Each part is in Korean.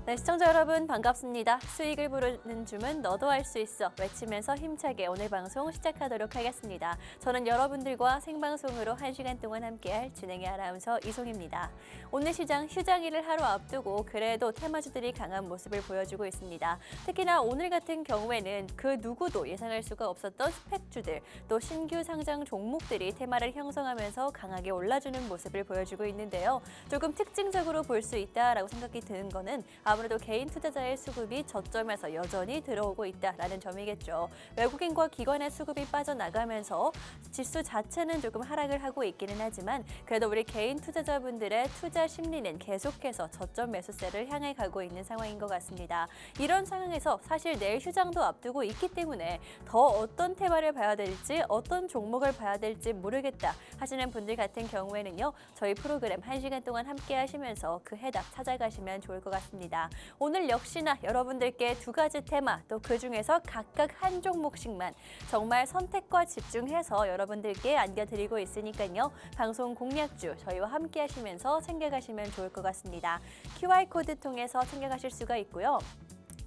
네, 시청자 여러분 반갑습니다. 수익을 부르는 주문 너도 할 수 있어 외치면서 힘차게 오늘 방송 시작하도록 하겠습니다. 저는 여러분들과 생방송으로 1시간 동안 함께할 진행의 아나운서 이송입니다. 오늘 시장 휴장일을 하루 앞두고 그래도 테마주들이 강한 모습을 보여주고 있습니다. 특히나 오늘 같은 경우에는 그 누구도 예상할 수가 없었던 스펙주들 또 신규 상장 종목들이 테마를 형성하면서 강하게 올라주는 모습을 보여주고 있는데요. 조금 특징적으로 볼 수 있다라고 생각이 드는 거는 아무래도 개인 투자자의 수급이 저점에서 여전히 들어오고 있다라는 점이겠죠. 외국인과 기관의 수급이 빠져나가면서 지수 자체는 조금 하락을 하고 있기는 하지만 그래도 우리 개인 투자자분들의 투자 심리는 계속해서 저점 매수세를 향해 가고 있는 상황인 것 같습니다. 이런 상황에서 사실 내일 휴장도 앞두고 있기 때문에 더 어떤 테마를 봐야 될지 어떤 종목을 봐야 될지 모르겠다 하시는 분들 같은 경우에는요. 저희 프로그램 1시간 동안 함께 하시면서 그 해답 찾아가시면 좋을 것 같습니다. 오늘 역시나 여러분들께 두 가지 테마 또 그중에서 각각 한 종목씩만 정말 선택과 집중해서 여러분들께 안겨드리고 있으니까요. 방송 공략주 저희와 함께 하시면서 챙겨가시면 좋을 것 같습니다. QR코드 통해서 챙겨가실 수가 있고요.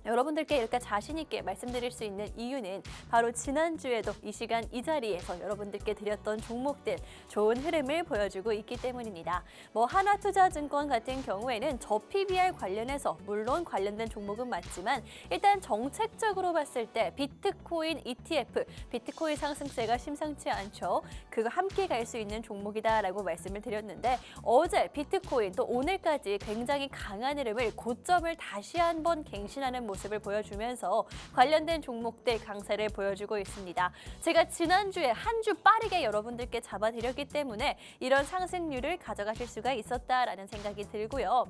여러분들께 이렇게 자신 있게 말씀드릴 수 있는 이유는 바로 지난주에도 이 시간 이 자리에서 여러분들께 드렸던 종목들 좋은 흐름을 보여주고 있기 때문입니다. 하나투자증권 같은 경우에는 저PBR 관련해서 물론 관련된 종목은 맞지만 일단 정책적으로 봤을 때 비트코인 ETF, 비트코인 상승세가 심상치 않죠. 그거 함께 갈 수 있는 종목이다라고 말씀을 드렸는데 어제 비트코인 또 오늘까지 굉장히 강한 흐름을 고점을 다시 한번 갱신하는 모습을 보여주면서 관련된 종목들 강세를 보여주고 있습니다. 제가 지난주에 한 주 빠르게 여러분들께 잡아드렸기 때문에 이런 상승률을 가져가실 수가 있었다라는 생각이 들고요.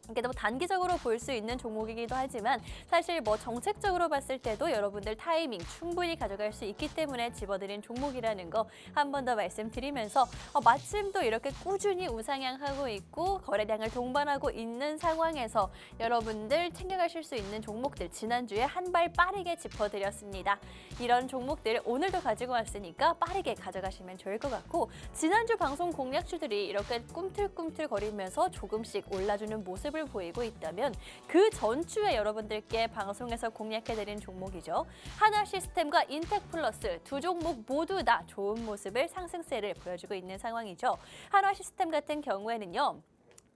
이게 너무 단기적으로 볼 수 있는 종목이기도 하지만 사실 정책적으로 봤을 때도 여러분들 타이밍 충분히 가져갈 수 있기 때문에 집어드린 종목이라는 거 한 번 더 말씀드리면서 마침 또 이렇게 꾸준히 우상향하고 있고 거래량을 동반하고 있는 상황에서 여러분들 챙겨가실 수 있는 종목들 지난주에 한 발 빠르게 짚어드렸습니다. 이런 종목들 오늘도 가지고 왔으니까 빠르게 가져가시면 좋을 것 같고 지난주 방송 공략주들이 이렇게 꿈틀꿈틀거리면서 조금씩 올라주는 모습을 보이고 있다면 그 전주에 여러분들께 방송에서 공략해드린 종목이죠. 하나시스템과 인텍플러스 두 종목 모두 다 좋은 모습을 상승세를 보여주고 있는 상황이죠. 하나시스템 같은 경우에는요.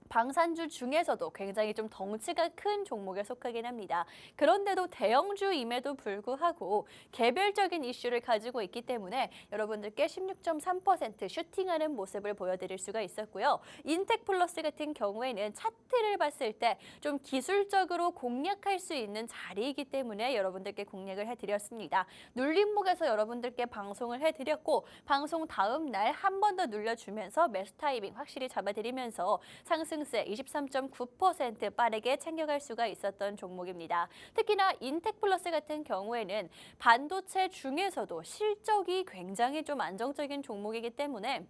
방산주 중에서도 굉장히 좀 덩치가 큰 종목에 속하긴 합니다. 그런데도 대형주임에도 불구하고 개별적인 이슈를 가지고 있기 때문에 여러분들께 16.3% 슈팅하는 모습을 보여드릴 수가 있었고요. 인텍플러스 같은 경우에는 차트를 봤을 때 좀 기술적으로 공략할 수 있는 자리이기 때문에 여러분들께 공략을 해드렸습니다. 눌림목에서 여러분들께 방송을 해드렸고 방송 다음 날 한 번 더 눌려주면서 매수 타이밍 확실히 잡아드리면서 상승세 23.9% 빠르게 챙겨갈 수가 있었던 종목입니다. 특히나 인텍플러스 같은 경우에는 반도체 중에서도 실적이 굉장히 좀 안정적인 종목이기 때문에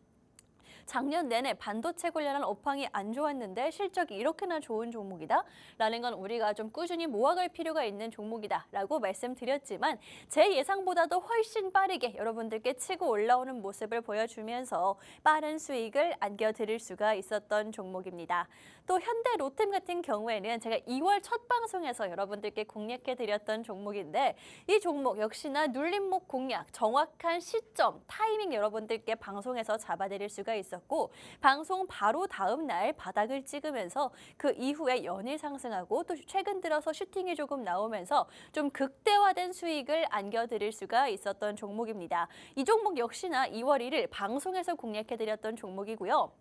작년 내내 반도체 관련한 업황이 안 좋았는데 실적이 이렇게나 좋은 종목이다? 라는 건 우리가 좀 꾸준히 모아갈 필요가 있는 종목이다 라고 말씀드렸지만 제 예상보다도 훨씬 빠르게 여러분들께 치고 올라오는 모습을 보여주면서 빠른 수익을 안겨드릴 수가 있었던 종목입니다. 또 현대로템 같은 경우에는 제가 2월 첫 방송에서 여러분들께 공략해드렸던 종목인데 이 종목 역시나 눌림목 공략, 정확한 시점, 타이밍 여러분들께 방송에서 잡아드릴 수가 있었고 방송 바로 다음 날 바닥을 찍으면서 그 이후에 연일 상승하고 또 최근 들어서 슈팅이 조금 나오면서 좀 극대화된 수익을 안겨드릴 수가 있었던 종목입니다. 이 종목 역시나 2월 1일 방송에서 공략해드렸던 종목이고요.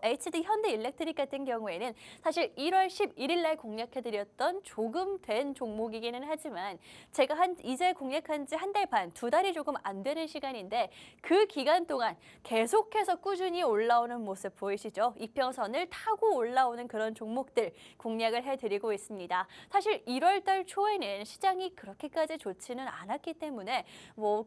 HD 현대일렉트릭 같은 경우에는 사실 1월 11일 날 공략해드렸던 조금 된 종목이기는 하지만 제가 이제 공략한 지 한 달 반, 두 달이 조금 안 되는 시간인데 그 기간 동안 계속해서 꾸준히 올라오는 모습 보이시죠? 이평선을 타고 올라오는 그런 종목들 공략을 해드리고 있습니다. 사실 1월 달 초에는 시장이 그렇게까지 좋지는 않았기 때문에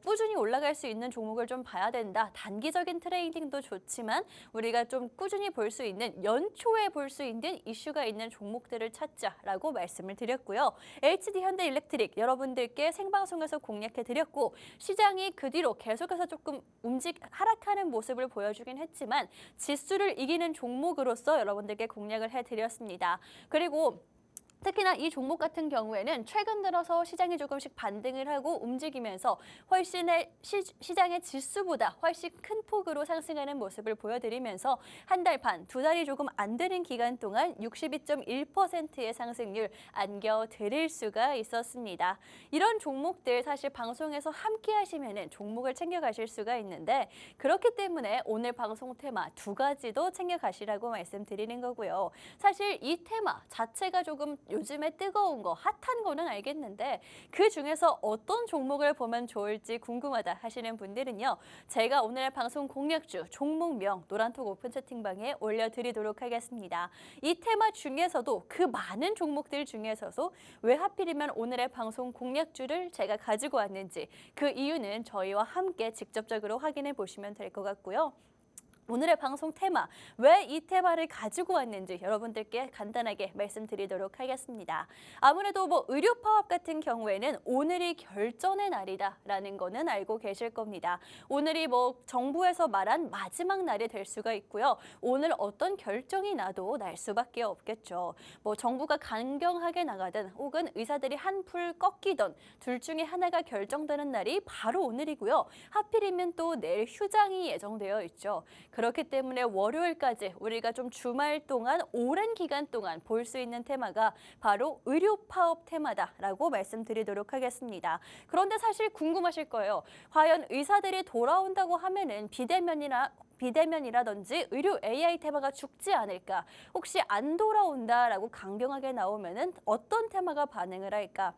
꾸준히 올라갈 수 있는 종목을 좀 봐야 된다. 단기적인 트레이딩도 좋지만 우리가 좀 꾸준히 볼 수 있는 연초에 볼 수 있는 이슈가 있는 종목들을 찾자라고 말씀을 드렸고요. HD 현대일렉트릭 여러분들께 생방송에서 공략해드렸고 시장이 그 뒤로 계속해서 조금 하락하는 모습을 보여주긴 했지만 지수를 이기는 종목으로서 여러분들께 공략을 해드렸습니다. 그리고 특히나 이 종목 같은 경우에는 최근 들어서 시장이 조금씩 반등을 하고 움직이면서 시장의 지수보다 훨씬 큰 폭으로 상승하는 모습을 보여드리면서 한 달 반, 두 달이 조금 안 되는 기간 동안 62.1%의 상승률 안겨드릴 수가 있었습니다. 이런 종목들 사실 방송에서 함께 하시면은 종목을 챙겨가실 수가 있는데 그렇기 때문에 오늘 방송 테마 두 가지도 챙겨가시라고 말씀드리는 거고요. 사실 이 테마 자체가 조금 요즘에 뜨거운 거, 핫한 거는 알겠는데 그 중에서 어떤 종목을 보면 좋을지 궁금하다 하시는 분들은요. 제가 오늘 방송 공략주, 종목명 노란톡 오픈 채팅방에 올려드리도록 하겠습니다. 이 테마 중에서도 그 많은 종목들 중에서도 왜 하필이면 오늘의 방송 공략주를 제가 가지고 왔는지 그 이유는 저희와 함께 직접적으로 확인해 보시면 될 것 같고요. 오늘의 방송 테마, 왜 이 테마를 가지고 왔는지 여러분들께 간단하게 말씀드리도록 하겠습니다. 아무래도 의료 파업 같은 경우에는 오늘이 결전의 날이다라는 거는 알고 계실 겁니다. 오늘이 정부에서 말한 마지막 날이 될 수가 있고요. 오늘 어떤 결정이 나도 날 수밖에 없겠죠. 정부가 강경하게 나가든 혹은 의사들이 한풀 꺾이든 둘 중에 하나가 결정되는 날이 바로 오늘이고요. 하필이면 또 내일 휴장이 예정되어 있죠. 그렇기 때문에 월요일까지 우리가 좀 주말 동안 오랜 기간 동안 볼 수 있는 테마가 바로 의료 파업 테마다라고 말씀드리도록 하겠습니다. 그런데 사실 궁금하실 거예요. 과연 의사들이 돌아온다고 하면은 비대면이라든지 의료 AI 테마가 죽지 않을까? 혹시 안 돌아온다라고 강경하게 나오면은 어떤 테마가 반응을 할까?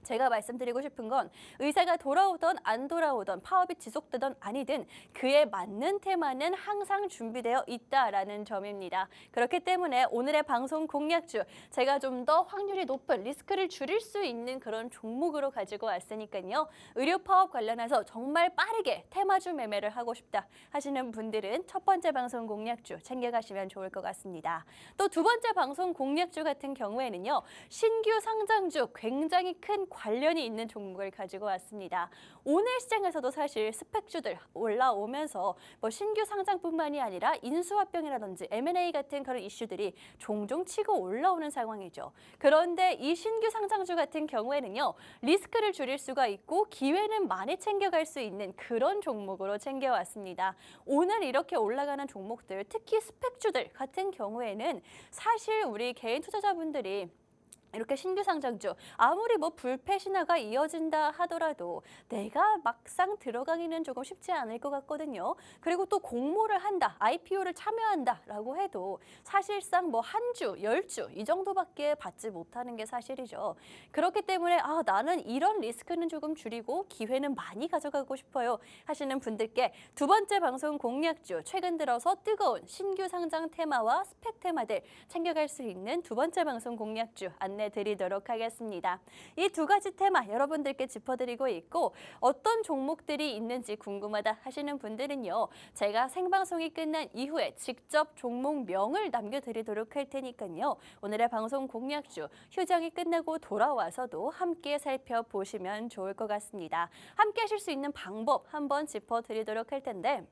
제가 말씀드리고 싶은 건 의사가 돌아오던 안 돌아오던 파업이 지속되던 아니든 그에 맞는 테마는 항상 준비되어 있다라는 점입니다. 그렇기 때문에 오늘의 방송 공략주 제가 좀 더 확률이 높은 리스크를 줄일 수 있는 그런 종목으로 가지고 왔으니까요. 의료 파업 관련해서 정말 빠르게 테마주 매매를 하고 싶다 하시는 분들은 첫 번째 방송 공략주 챙겨가시면 좋을 것 같습니다. 또 두 번째 방송 공략주 같은 경우에는요. 신규 상장주 굉장히 큰 관련이 있는 종목을 가지고 왔습니다. 오늘 시장에서도 사실 스펙주들 올라오면서 신규 상장뿐만이 아니라 인수합병이라든지 M&A 같은 그런 이슈들이 종종 치고 올라오는 상황이죠. 그런데 이 신규 상장주 같은 경우에는요. 리스크를 줄일 수가 있고 기회는 많이 챙겨갈 수 있는 그런 종목으로 챙겨왔습니다. 오늘 이렇게 올라가는 종목들, 특히 스펙주들 같은 경우에는 사실 우리 개인 투자자분들이 이렇게 신규 상장주 아무리 불패 신화가 이어진다 하더라도 내가 막상 들어가기는 조금 쉽지 않을 것 같거든요. 그리고 또 공모를 한다, IPO를 참여한다라고 해도 사실상 한 주, 10주 이 정도밖에 받지 못하는 게 사실이죠. 그렇기 때문에 나는 이런 리스크는 조금 줄이고 기회는 많이 가져가고 싶어요 하시는 분들께 두 번째 방송 공략주, 최근 들어서 뜨거운 신규 상장 테마와 스펙 테마들 챙겨갈 수 있는 두 번째 방송 공략주 안내 드리도록 하겠습니다. 이 두 가지 테마 여러분들께 짚어드리고 있고 어떤 종목들이 있는지 궁금하다 하시는 분들은요. 제가 생방송이 끝난 이후에 직접 종목명을 남겨드리도록 할 테니까요. 오늘의 방송 공략주 휴장이 끝나고 돌아와서도 함께 살펴보시면 좋을 것 같습니다. 함께 하실 수 있는 방법 한번 짚어드리도록 할 텐데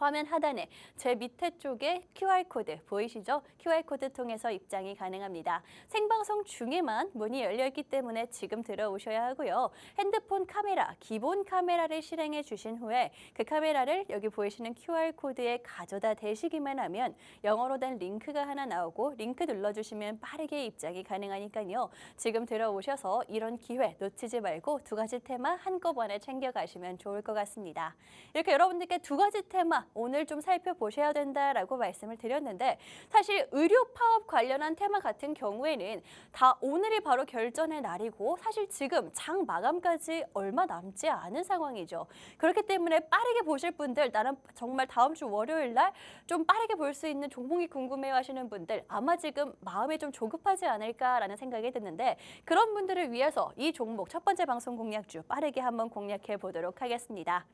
화면 하단에 제 밑에 쪽에 QR코드 보이시죠? QR코드 통해서 입장이 가능합니다. 생방송 중에만 문이 열려있기 때문에 지금 들어오셔야 하고요. 핸드폰 카메라, 기본 카메라를 실행해 주신 후에 그 카메라를 여기 보이시는 QR코드에 가져다 대시기만 하면 영어로 된 링크가 하나 나오고 링크 눌러주시면 빠르게 입장이 가능하니까요. 지금 들어오셔서 이런 기회 놓치지 말고 두 가지 테마 한꺼번에 챙겨가시면 좋을 것 같습니다. 이렇게 여러분들께 두 가지 테마 오늘 좀 살펴보셔야 된다라고 말씀을 드렸는데 사실 의료 파업 관련한 테마 같은 경우에는 다 오늘이 바로 결전의 날이고 사실 지금 장 마감까지 얼마 남지 않은 상황이죠. 그렇기 때문에 빠르게 보실 분들 나는 정말 다음 주 월요일 날 좀 빠르게 볼 수 있는 종목이 궁금해요 하시는 분들 아마 지금 마음이 좀 조급하지 않을까라는 생각이 드는데 그런 분들을 위해서 이 종목 첫 번째 방송 공략주 빠르게 한번 공략해 보도록 하겠습니다.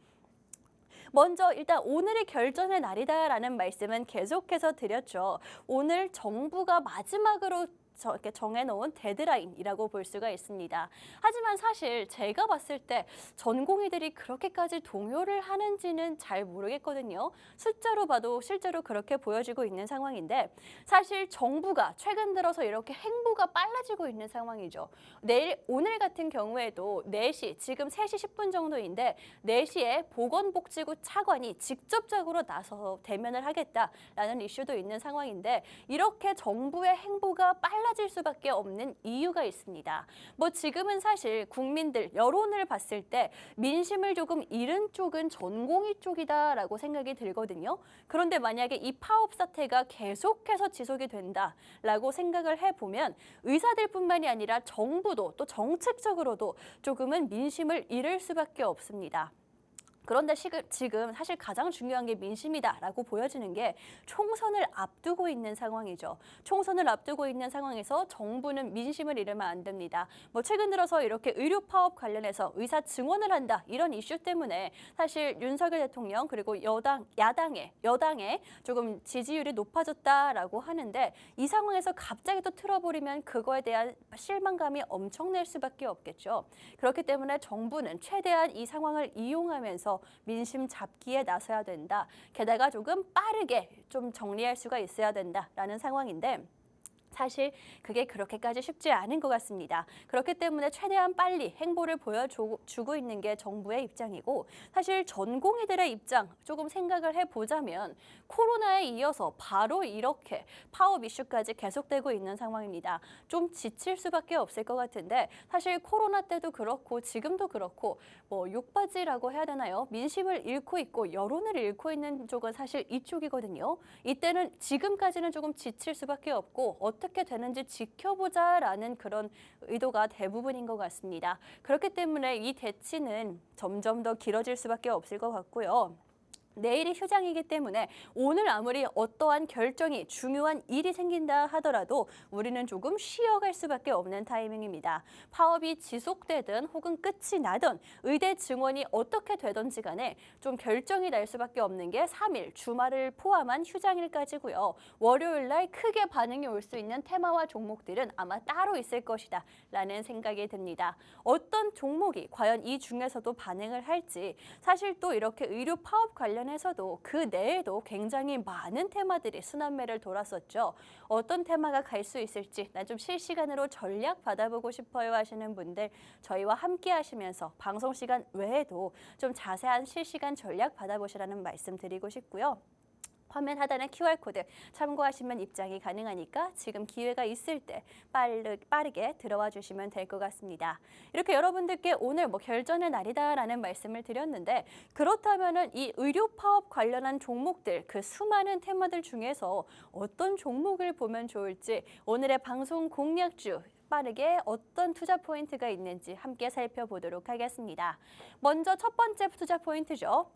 먼저 일단 오늘이 결전의 날이다라는 말씀은 계속해서 드렸죠. 오늘 정부가 마지막으로 이렇게 정해놓은 데드라인이라고 볼 수가 있습니다. 하지만 사실 제가 봤을 때 전공의들이 그렇게까지 동요를 하는지는 잘 모르겠거든요. 숫자로 봐도 실제로 그렇게 보여지고 있는 상황인데 사실 정부가 최근 들어서 이렇게 행보가 빨라지고 있는 상황이죠. 오늘 같은 경우에도 4시, 지금 3시 10분 정도인데 4시에 보건복지부 차관이 직접적으로 나서서 대면을 하겠다라는 이슈도 있는 상황인데 이렇게 정부의 행보가 빨라질 수밖에 없는 이유가 있습니다. 뭐 지금은 사실 국민들 여론을 봤을 때 민심을 조금 잃은 쪽은 전공의 쪽이다라고 생각이 들거든요. 그런데 만약에 이 파업 사태가 계속해서 지속이 된다라고 생각을 해보면 의사들뿐만이 아니라 정부도 또 정책적으로도 조금은 민심을 잃을 수밖에 없습니다. 그런데 지금 사실 가장 중요한 게 민심이다라고 보여지는 게 총선을 앞두고 있는 상황이죠. 총선을 앞두고 있는 상황에서 정부는 민심을 잃으면 안 됩니다. 뭐 최근 들어서 이렇게 의료 파업 관련해서 의사 증원을 한다 이런 이슈 때문에 사실 윤석열 대통령 그리고 여당의 조금 지지율이 높아졌다라고 하는데 이 상황에서 갑자기 또 틀어버리면 그거에 대한 실망감이 엄청날 수밖에 없겠죠. 그렇기 때문에 정부는 최대한 이 상황을 이용하면서 민심 잡기에 나서야 된다. 게다가 조금 빠르게 좀 정리할 수가 있어야 된다라는 상황인데 사실 그게 그렇게까지 쉽지 않은 것 같습니다. 그렇기 때문에 최대한 빨리 행보를 보여주고 있는 게 정부의 입장이고 사실 전공의들의 입장 조금 생각을 해보자면 코로나에 이어서 바로 이렇게 파업 이슈까지 계속되고 있는 상황입니다. 좀 지칠 수밖에 없을 것 같은데 사실 코로나 때도 그렇고 지금도 그렇고 뭐 욕바지라고 해야 되나요? 민심을 잃고 있고 여론을 잃고 있는 쪽은 사실 이쪽이거든요. 이때는 지금까지는 조금 지칠 수밖에 없고 어떻게 되는지 지켜보자라는 그런 의도가 대부분인 것 같습니다. 그렇기 때문에 이 대치는 점점 더 길어질 수밖에 없을 것 같고요. 내일이 휴장이기 때문에 오늘 아무리 어떠한 결정이 중요한 일이 생긴다 하더라도 우리는 조금 쉬어갈 수밖에 없는 타이밍입니다. 파업이 지속되든 혹은 끝이 나든 의대 증원이 어떻게 되든지 간에 좀 결정이 날 수밖에 없는 게 3일 주말을 포함한 휴장일까지고요. 월요일 날 크게 반응이 올 수 있는 테마와 종목들은 아마 따로 있을 것이다 라는 생각이 듭니다. 어떤 종목이 과연 이 중에서도 반응을 할지 사실 또 이렇게 의료 파업 관련해서도 그 내에도 굉장히 많은 테마들이 순환매를 돌았었죠. 어떤 테마가 갈 수 있을지 난 좀 실시간으로 전략 받아보고 싶어요 하시는 분들 저희와 함께 하시면서 방송 시간 외에도 좀 자세한 실시간 전략 받아보시라는 말씀 드리고 싶고요. 화면 하단의 QR코드 참고하시면 입장이 가능하니까 지금 기회가 있을 때 빠르게 들어와 주시면 될 것 같습니다. 이렇게 여러분들께 오늘 결전의 날이다라는 말씀을 드렸는데 그렇다면은 이 의료 파업 관련한 종목들 그 수많은 테마들 중에서 어떤 종목을 보면 좋을지 오늘의 방송 공략주 빠르게 어떤 투자 포인트가 있는지 함께 살펴보도록 하겠습니다. 먼저 첫 번째 투자 포인트죠.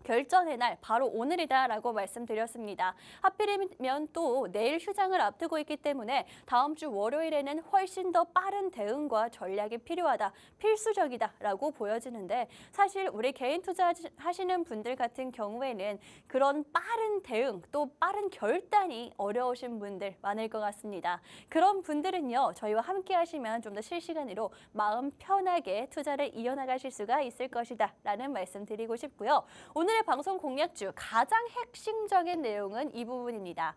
결전의 날 바로 오늘이다라고 말씀드렸습니다. 하필이면 또 내일 휴장을 앞두고 있기 때문에 다음 주 월요일에는 훨씬 더 빠른 대응과 전략이 필요하다, 필수적이다라고 보여지는데 사실 우리 개인 투자하시는 분들 같은 경우에는 그런 빠른 대응 또 빠른 결단이 어려우신 분들 많을 것 같습니다. 그런 분들은요 저희와 함께 하시면 좀 더 실시간으로 마음 편하게 투자를 이어나가실 수가 있을 것이다 라는 말씀 드리고 싶고요. 오늘의 방송 공략주 가장 핵심적인 내용은 이 부분입니다.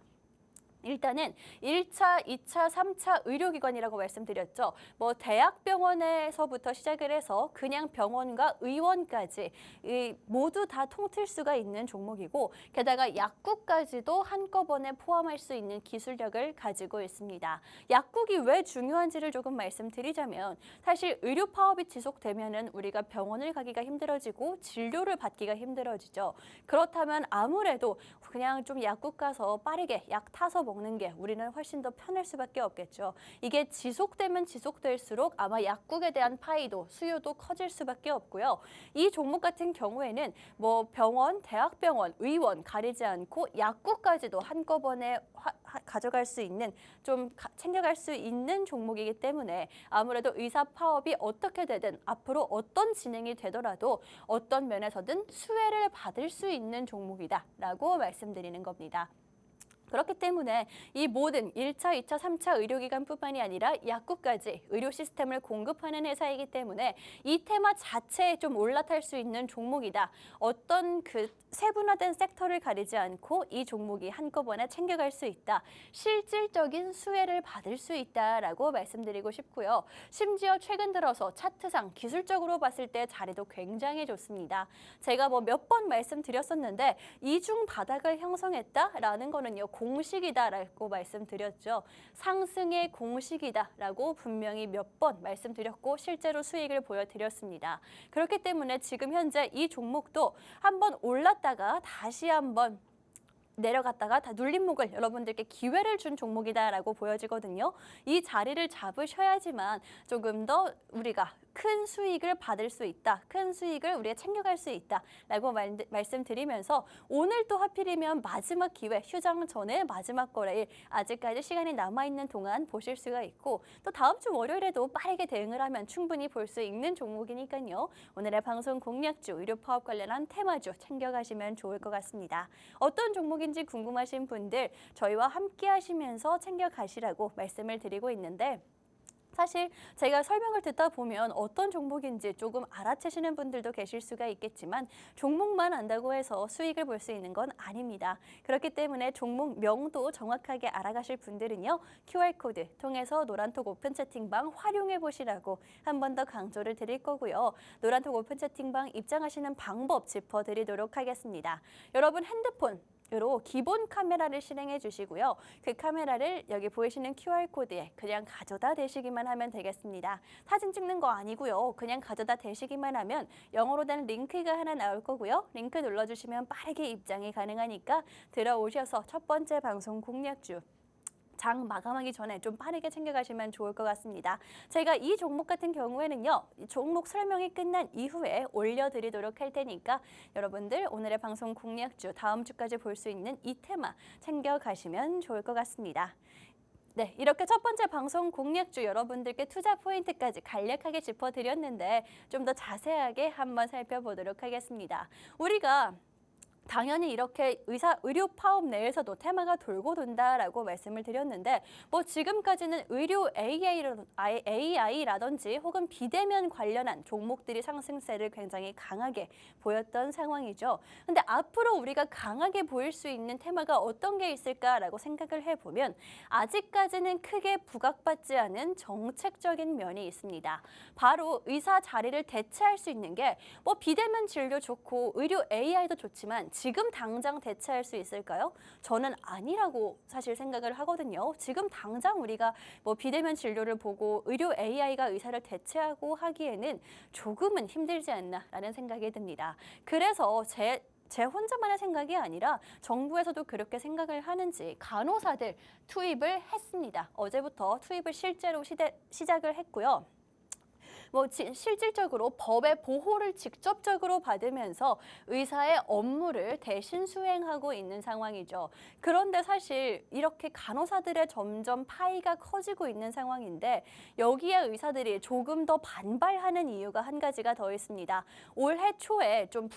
일단은 1차, 2차, 3차 의료기관이라고 말씀드렸죠. 대학병원에서부터 시작을 해서 그냥 병원과 의원까지 모두 다 통틀 수가 있는 종목이고 게다가 약국까지도 한꺼번에 포함할 수 있는 기술력을 가지고 있습니다. 약국이 왜 중요한지를 조금 말씀드리자면 사실 의료 파업이 지속되면은 우리가 병원을 가기가 힘들어지고 진료를 받기가 힘들어지죠. 그렇다면 아무래도 그냥 좀 약국 가서 빠르게 약 타서 먹는 게 우리는 훨씬 더 편할 수밖에 없겠죠. 이게 지속되면 지속될수록 아마 약국에 대한 파이도 수요도 커질 수밖에 없고요. 이 종목 같은 경우에는 병원, 대학병원, 의원 가리지 않고 약국까지도 한꺼번에 가져갈 수 있는 좀 챙겨갈 수 있는 종목이기 때문에 아무래도 의사 파업이 어떻게 되든 앞으로 어떤 진행이 되더라도 어떤 면에서든 수혜를 받을 수 있는 종목이다라고 말씀드리는 겁니다. 그렇기 때문에 이 모든 1차, 2차, 3차 의료기관뿐만이 아니라 약국까지 의료 시스템을 공급하는 회사이기 때문에 이 테마 자체에 좀 올라탈 수 있는 종목이다. 어떤 그 세분화된 섹터를 가리지 않고 이 종목이 한꺼번에 챙겨갈 수 있다. 실질적인 수혜를 받을 수 있다라고 말씀드리고 싶고요. 심지어 최근 들어서 차트상 기술적으로 봤을 때 자리도 굉장히 좋습니다. 제가 뭐 몇 번 말씀드렸었는데 이중 바닥을 형성했다라는 거는요. 공식이다라고 말씀드렸죠. 상승의 공식이다라고 분명히 몇 번 말씀드렸고 실제로 수익을 보여드렸습니다. 그렇기 때문에 지금 현재 이 종목도 한번 올랐다가 다시 한번 내려갔다가 다 눌림목을 여러분들께 기회를 준 종목이다라고 보여지거든요. 이 자리를 잡으셔야지만 조금 더 우리가 큰 수익을 받을 수 있다. 큰 수익을 우리가 챙겨갈 수 있다라고 말씀드리면서 오늘 또 하필이면 마지막 기회, 휴장 전에 마지막 거래일 아직까지 시간이 남아있는 동안 보실 수가 있고 또 다음 주 월요일에도 빠르게 대응을 하면 충분히 볼 수 있는 종목이니까요. 오늘의 방송 공략주, 의료 파업 관련한 테마주 챙겨가시면 좋을 것 같습니다. 어떤 종목인지 궁금하신 분들 저희와 함께 하시면서 챙겨가시라고 말씀을 드리고 있는데 사실 제가 설명을 듣다 보면 어떤 종목인지 조금 알아채시는 분들도 계실 수가 있겠지만 종목만 안다고 해서 수익을 볼 수 있는 건 아닙니다. 그렇기 때문에 종목 명도 정확하게 알아가실 분들은요. QR코드 통해서 노란톡 오픈 채팅방 활용해 보시라고 한 번 더 강조를 드릴 거고요. 노란톡 오픈 채팅방 입장하시는 방법 짚어드리도록 하겠습니다. 여러분 핸드폰 으로 기본 카메라를 실행해 주시고요. 그 카메라를 여기 보이시는 QR코드에 그냥 가져다 대시기만 하면 되겠습니다. 사진 찍는 거 아니고요. 그냥 가져다 대시기만 하면 영어로 된 링크가 하나 나올 거고요. 링크 눌러주시면 빠르게 입장이 가능하니까 들어오셔서 첫 번째 방송 공략주 장 마감하기 전에 좀 빠르게 챙겨가시면 좋을 것 같습니다. 제가 이 종목 같은 경우에는요. 이 종목 설명이 끝난 이후에 올려드리도록 할 테니까 여러분들 오늘의 방송 공략주 다음 주까지 볼 수 있는 이 테마 챙겨가시면 좋을 것 같습니다. 네, 이렇게 첫 번째 방송 공략주 여러분들께 투자 포인트까지 간략하게 짚어드렸는데 좀 더 자세하게 한번 살펴보도록 하겠습니다. 우리가 당연히 이렇게 의료 파업 내에서도 테마가 돌고 돈다라고 말씀을 드렸는데 뭐 지금까지는 의료 AI라든지 혹은 비대면 관련한 종목들이 상승세를 굉장히 강하게 보였던 상황이죠. 근데 앞으로 우리가 강하게 보일 수 있는 테마가 어떤 게 있을까라고 생각을 해보면 아직까지는 크게 부각받지 않은 정책적인 면이 있습니다. 바로 의사 자리를 대체할 수 있는 게 뭐 비대면 진료 좋고 의료 AI도 좋지만 지금 당장 대체할 수 있을까요? 저는 아니라고 사실 생각을 하거든요. 지금 당장 우리가 뭐 비대면 진료를 보고 의료 AI가 의사를 대체하고 하기에는 조금은 힘들지 않나라는 생각이 듭니다. 그래서 제 혼자만의 생각이 아니라 정부에서도 그렇게 생각을 하는지 간호사들 투입을 했습니다. 어제부터 투입을 실제로 시작을 했고요. 뭐 실질적으로 법의 보호를 직접적으로 받으면서 의사의 업무를 대신 수행하고 있는 상황이죠. 그런데 사실 이렇게 간호사들의 점점 파이가 커지고 있는 상황인데 여기에 의사들이 조금 더 반발하는 이유가 한 가지가 더 있습니다. 올해 초에 좀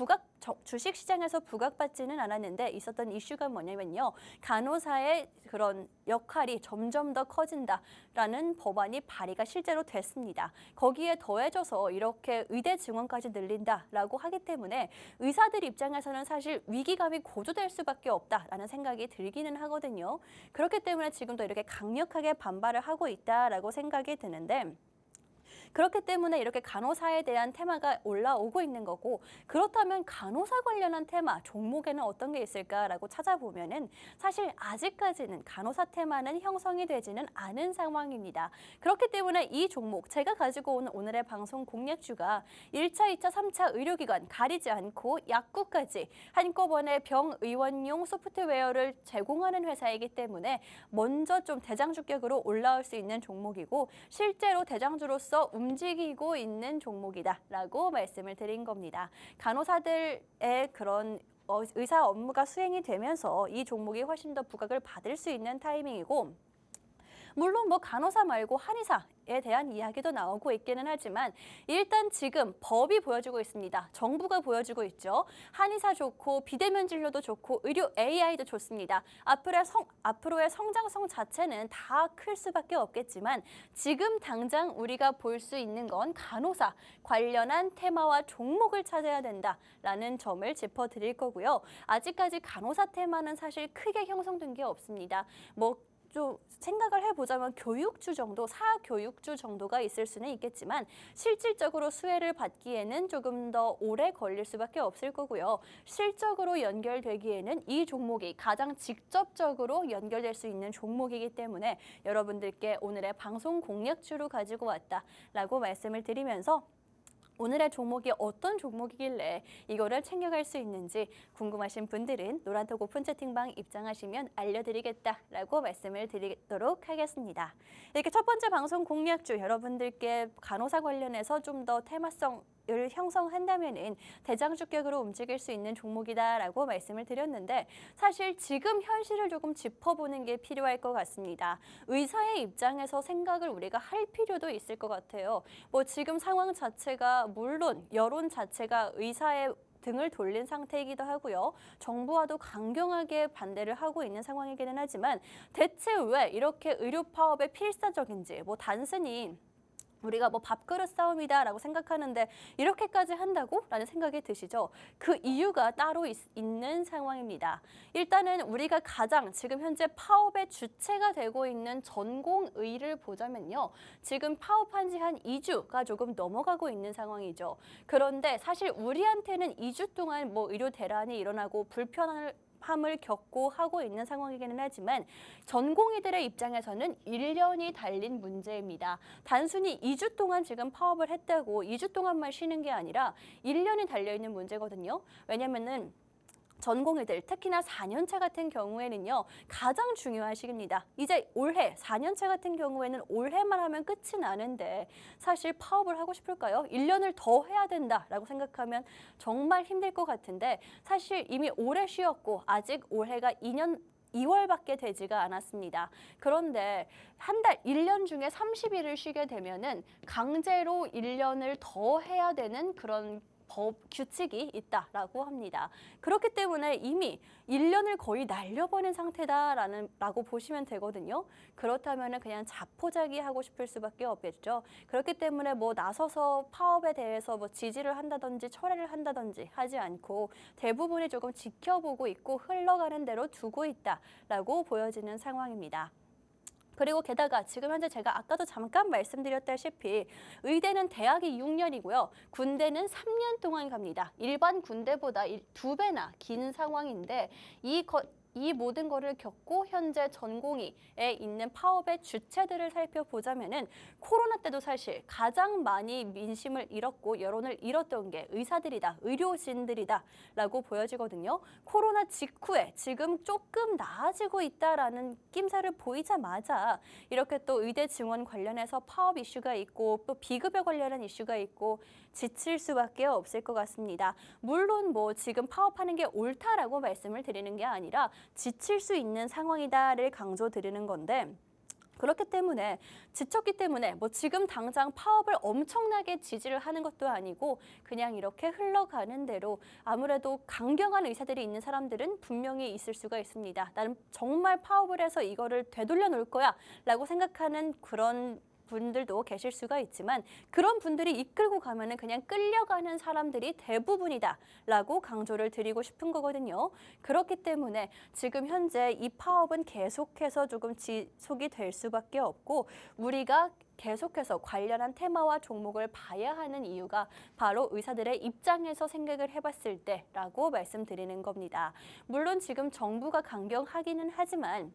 주식시장에서 부각받지는 않았는데 있었던 이슈가 뭐냐면요. 간호사의 그런 역할이 점점 더 커진다라는 법안이 발의가 실제로 됐습니다. 거기에 더해져서 이렇게 의대 증원까지 늘린다라고 하기 때문에 의사들 입장에서는 사실 위기감이 고조될 수밖에 없다라는 생각이 들기는 하거든요. 그렇기 때문에 지금도 이렇게 강력하게 반발을 하고 있다라고 생각이 드는데 그렇기 때문에 이렇게 간호사에 대한 테마가 올라오고 있는 거고 그렇다면 간호사 관련한 테마, 종목에는 어떤 게 있을까라고 찾아보면은 사실 아직까지는 간호사 테마는 형성이 되지는 않은 상황입니다. 그렇기 때문에 이 종목, 제가 가지고 온 오늘의 방송 공략주가 1차, 2차, 3차 의료기관 가리지 않고 약국까지 한꺼번에 병의원용 소프트웨어를 제공하는 회사이기 때문에 먼저 좀 대장주격으로 올라올 수 있는 종목이고 실제로 대장주로서 움직이고 있는 종목이다라고 말씀을 드린 겁니다. 간호사들의 그런 의사 업무가 수행이 되면서 이 종목이 훨씬 더 부각을 받을 수 있는 타이밍이고 물론 뭐 간호사 말고 한의사에 대한 이야기도 나오고 있기는 하지만 일단 지금 법이 보여주고 있습니다. 정부가 보여주고 있죠. 한의사 좋고 비대면 진료도 좋고 의료 AI도 좋습니다. 앞으로의 성장성 자체는 다 클 수밖에 없겠지만 지금 당장 우리가 볼 수 있는 건 간호사 관련한 테마와 종목을 찾아야 된다라는 점을 짚어드릴 거고요. 아직까지 간호사 테마는 사실 크게 형성된 게 없습니다. 좀 생각을 해보자면 교육주 정도, 사교육주 정도가 있을 수는 있겠지만 실질적으로 수혜를 받기에는 조금 더 오래 걸릴 수밖에 없을 거고요. 실적으로 연결되기에는 이 종목이 가장 직접적으로 연결될 수 있는 종목이기 때문에 여러분들께 오늘의 방송 공략주로 가지고 왔다라고 말씀을 드리면서 오늘의 종목이 어떤 종목이길래 이거를 챙겨갈 수 있는지 궁금하신 분들은 노란톡 오픈 채팅방 입장하시면 알려드리겠다라고 말씀을 드리도록 하겠습니다. 이렇게 첫 번째 방송 공략주 여러분들께 간호사 관련해서 좀 더 테마성을 형성한다면은 대장주격으로 움직일 수 있는 종목이다라고 말씀을 드렸는데 사실 지금 현실을 조금 짚어보는 게 필요할 것 같습니다. 의사의 입장에서 생각을 우리가 할 필요도 있을 것 같아요. 지금 상황 자체가 물론 여론 자체가 의사의 등을 돌린 상태이기도 하고요. 정부와도 강경하게 반대를 하고 있는 상황이기는 하지만 대체 왜 이렇게 의료 파업의 필사적인지 단순히 우리가 밥그릇 싸움이다라고 생각하는데 이렇게까지 한다고? 라는 생각이 드시죠? 그 이유가 따로 있는 상황입니다. 일단은 우리가 가장 지금 현재 파업의 주체가 되고 있는 전공의를 보자면요. 지금 파업한 지 한 2주가 조금 넘어가고 있는 상황이죠. 그런데 사실 우리한테는 2주 동안 의료 대란이 일어나고 함을 겪고 하고 있는 상황이기는 하지만 전공의들의 입장에서는 1년이 달린 문제입니다. 단순히 2주 동안 지금 파업을 했다고 2주 동안만 쉬는 게 아니라 1년이 달려있는 문제거든요. 왜냐면은 전공의들, 특히나 4년차 같은 경우에는요. 가장 중요한 시기입니다. 이제 올해, 4년차 같은 경우에는 올해만 하면 끝이 나는데 사실 파업을 하고 싶을까요? 1년을 더 해야 된다라고 생각하면 정말 힘들 것 같은데 사실 이미 오래 쉬었고 아직 올해가 2월밖에 되지가 않았습니다. 그런데 한 달, 1년 중에 30일을 쉬게 되면은 강제로 1년을 더 해야 되는 그런 규칙이 있다라고 합니다. 그렇기 때문에 이미 1년을 거의 날려버린 상태다라고 보시면 되거든요. 그렇다면 그냥 자포자기 하고 싶을 수밖에 없겠죠. 그렇기 때문에 나서서 파업에 대해서 지지를 한다든지 철회를 한다든지 하지 않고 대부분이 조금 지켜보고 있고 흘러가는 대로 두고 있다라고 보여지는 상황입니다. 그리고 게다가 지금 현재 제가 아까도 잠깐 말씀드렸다시피 의대는 대학이 6년이고요. 군대는 3년 동안 갑니다. 일반 군대보다 2배나 긴 상황인데 이 모든 거를 겪고 현재 전공의에 있는 파업의 주체들을 살펴보자면은 코로나 때도 사실 가장 많이 민심을 잃었고 여론을 잃었던 게 의사들이다, 의료진들이다라고 보여지거든요. 코로나 직후에 지금 조금 나아지고 있다라는 낌새를 보이자마자 이렇게 또 의대 증원 관련해서 파업 이슈가 있고 또 비급여 관련한 이슈가 있고 지칠 수밖에 없을 것 같습니다. 물론 지금 파업하는 게 옳다라고 말씀을 드리는 게 아니라 지칠 수 있는 상황이다를 강조드리는 건데 그렇기 때문에 지쳤기 때문에 지금 당장 파업을 엄청나게 지지를 하는 것도 아니고 그냥 이렇게 흘러가는 대로 아무래도 강경한 의사들이 있는 사람들은 분명히 있을 수가 있습니다. 나는 정말 파업을 해서 이거를 되돌려 놓을 거야 라고 생각하는 그런 분들도 계실 수가 있지만 그런 분들이 이끌고 가면은 그냥 끌려가는 사람들이 대부분이다라고 강조를 드리고 싶은 거거든요. 그렇기 때문에 지금 현재 이 파업은 계속해서 조금 지속이 될 수밖에 없고 우리가 계속해서 관련한 테마와 종목을 봐야 하는 이유가 바로 의사들의 입장에서 생각을 해봤을 때라고 말씀드리는 겁니다. 물론 지금 정부가 강경하기는 하지만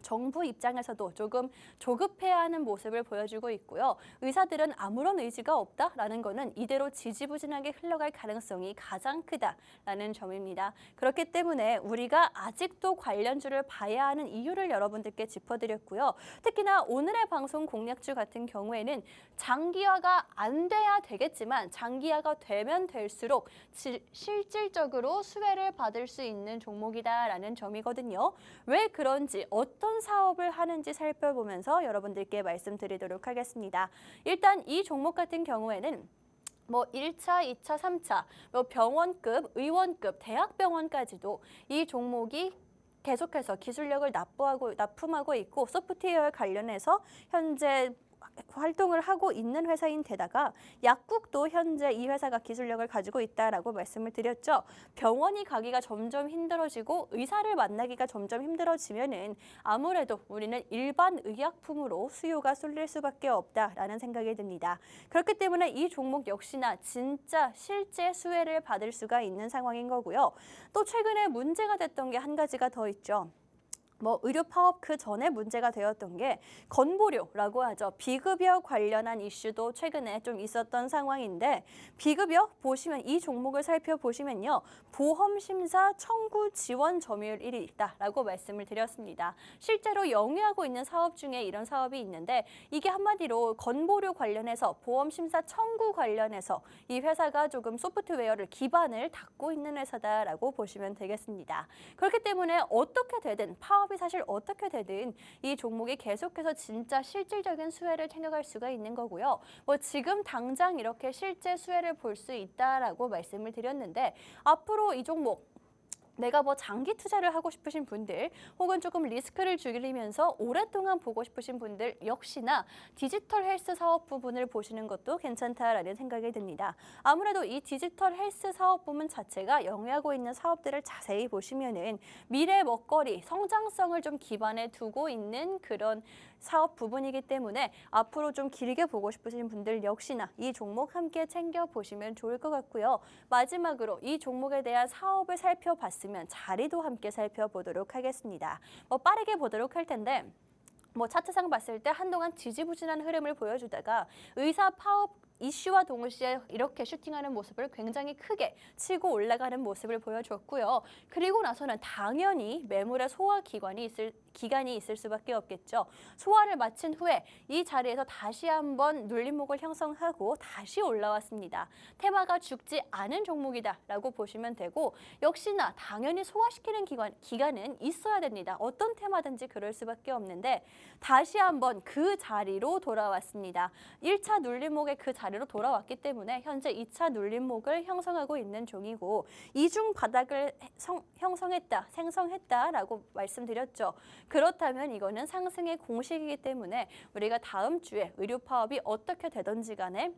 정부 입장에서도 조금 조급해야 하는 모습을 보여주고 있고요. 의사들은 아무런 의지가 없다라는 거는 이대로 지지부진하게 흘러갈 가능성이 가장 크다라는 점입니다. 그렇기 때문에 우리가 아직도 관련주를 봐야 하는 이유를 여러분들께 짚어드렸고요. 특히나 오늘의 방송 공략주 같은 경우에는 장기화가 안 돼야 되겠지만 장기화가 되면 될수록 실질적으로 수혜를 받을 수 있는 종목이다라는 점이거든요. 왜 그런지 어떤 어떤 사업을 하는지 살펴보면서 여러분들께 말씀드리도록 하겠습니다. 일단 이 종목 같은 경우에는 1차, 2차, 3차, 병원급, 의원급, 대학병원까지도 이 종목이 계속해서 기술력을 납품하고 있고 소프트웨어 관련해서 현재 활동을 하고 있는 회사인데다가 약국도 현재 이 회사가 기술력을 가지고 있다라고 말씀을 드렸죠. 병원이 가기가 점점 힘들어지고 의사를 만나기가 점점 힘들어지면은 아무래도 우리는 일반 의약품으로 수요가 쏠릴 수밖에 없다라는 생각이 듭니다. 그렇기 때문에 이 종목 역시나 진짜 실제 수혜를 받을 수가 있는 상황인 거고요. 또 최근에 문제가 됐던 게 한 가지가 더 있죠. 의료 파업 그 전에 문제가 되었던 게 건보료라고 하죠. 비급여 관련한 이슈도 최근에 좀 있었던 상황인데 비급여 보시면 이 종목을 살펴보시면요. 보험심사 청구 지원 점유율 1위 있다라고 말씀을 드렸습니다. 실제로 영위하고 있는 사업 중에 이런 사업이 있는데 이게 한마디로 건보료 관련해서 보험심사 청구 관련해서 이 회사가 조금 소프트웨어를 기반을 닦고 있는 회사다라고 보시면 되겠습니다. 그렇기 때문에 어떻게 되든 파업 사실 어떻게 되든 이 종목이 계속해서 진짜 실질적인 수혜를 챙겨갈 수가 있는 거고요. 지금 당장 이렇게 실제 수혜를 볼 수 있다라고 말씀을 드렸는데 앞으로 이 종목 내가 장기 투자를 하고 싶으신 분들 혹은 조금 리스크를 줄이면서 오랫동안 보고 싶으신 분들 역시나 디지털 헬스 사업 부분을 보시는 것도 괜찮다라는 생각이 듭니다. 아무래도 이 디지털 헬스 사업 부분 자체가 영위하고 있는 사업들을 자세히 보시면은 미래 먹거리, 성장성을 좀 기반에 두고 있는 그런 사업 부분이기 때문에 앞으로 좀 길게 보고 싶으신 분들 역시나 이 종목 함께 챙겨보시면 좋을 것 같고요. 마지막으로 이 종목에 대한 사업을 살펴봤으면 자리도 함께 살펴보도록 하겠습니다. 빠르게 보도록 할 텐데 차트상 봤을 때 한동안 지지부진한 흐름을 보여주다가 의사 파업 이슈와 동시에 이렇게 슈팅하는 모습을 굉장히 크게 치고 올라가는 모습을 보여줬고요. 그리고 나서는 당연히 매물의 소화 기간이 있을 수밖에 없겠죠. 소화를 마친 후에 이 자리에서 다시 한번 눌림목을 형성하고 다시 올라왔습니다. 테마가 죽지 않은 종목이다라고 보시면 되고 역시나 당연히 소화시키는 기간은 있어야 됩니다. 어떤 테마든지 그럴 수밖에 없는데 다시 한번 그 자리로 돌아왔습니다. 1차 눌림목의 그 자리로 돌아왔기 때문에 현재 2차 눌림목을 형성하고 있는 종이고 이중 바닥을 생성했다라고 말씀드렸죠. 그렇다면 이거는 상승의 공식이기 때문에 우리가 다음 주에 의료 파업이 어떻게 되든지 간에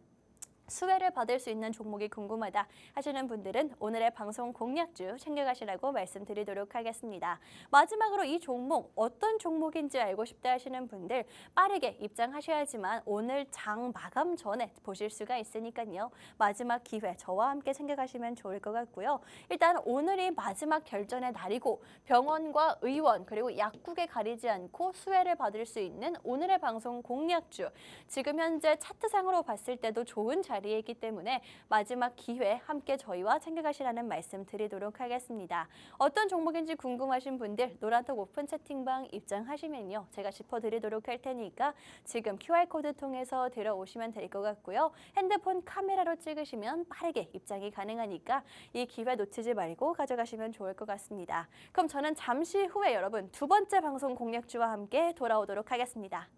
수혜를 받을 수 있는 종목이 궁금하다 하시는 분들은 오늘의 방송 공략주 챙겨가시라고 말씀드리도록 하겠습니다. 마지막으로 이 종목 어떤 종목인지 알고 싶다 하시는 분들 빠르게 입장하셔야지만 오늘 장 마감 전에 보실 수가 있으니까요. 마지막 기회 저와 함께 챙겨가시면 좋을 것 같고요. 일단 오늘이 마지막 결전의 날이고 병원과 의원 그리고 약국에 가리지 않고 수혜를 받을 수 있는 오늘의 방송 공략주 지금 현재 차트상으로 봤을 때도 좋은 자리에 있기 때문에 마지막 기회 함께 저희와 챙겨가시라는 말씀 드리도록 하겠습니다. 어떤 종목인지 궁금하신 분들 노란톡 오픈 채팅방 입장하시면요. 제가 짚어드리도록 할 테니까 지금 QR코드 통해서 들어오시면 될 것 같고요. 핸드폰 카메라로 찍으시면 빠르게 입장이 가능하니까 이 기회 놓치지 말고 가져가시면 좋을 것 같습니다. 그럼 저는 잠시 후에 여러분 두 번째 방송 공략주와 함께 돌아오도록 하겠습니다.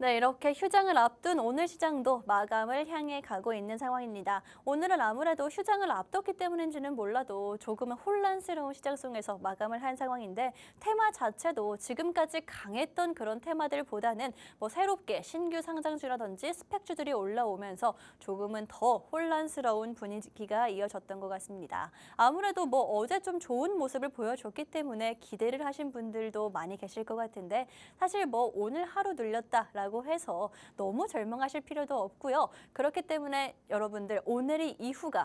네, 이렇게 휴장을 앞둔 오늘 시장도 마감을 향해 가고 있는 상황입니다. 오늘은 아무래도 휴장을 앞뒀기 때문인지는 몰라도 조금은 혼란스러운 시장 속에서 마감을 한 상황인데 테마 자체도 지금까지 강했던 그런 테마들보다는 새롭게 신규 상장주라든지 스펙주들이 올라오면서 조금은 더 혼란스러운 분위기가 이어졌던 것 같습니다. 아무래도 어제 좀 좋은 모습을 보여줬기 때문에 기대를 하신 분들도 많이 계실 것 같은데 사실 오늘 하루 눌렸다라고 해서 너무 절망하실 필요도 없고요. 그렇기 때문에 여러분들 오늘이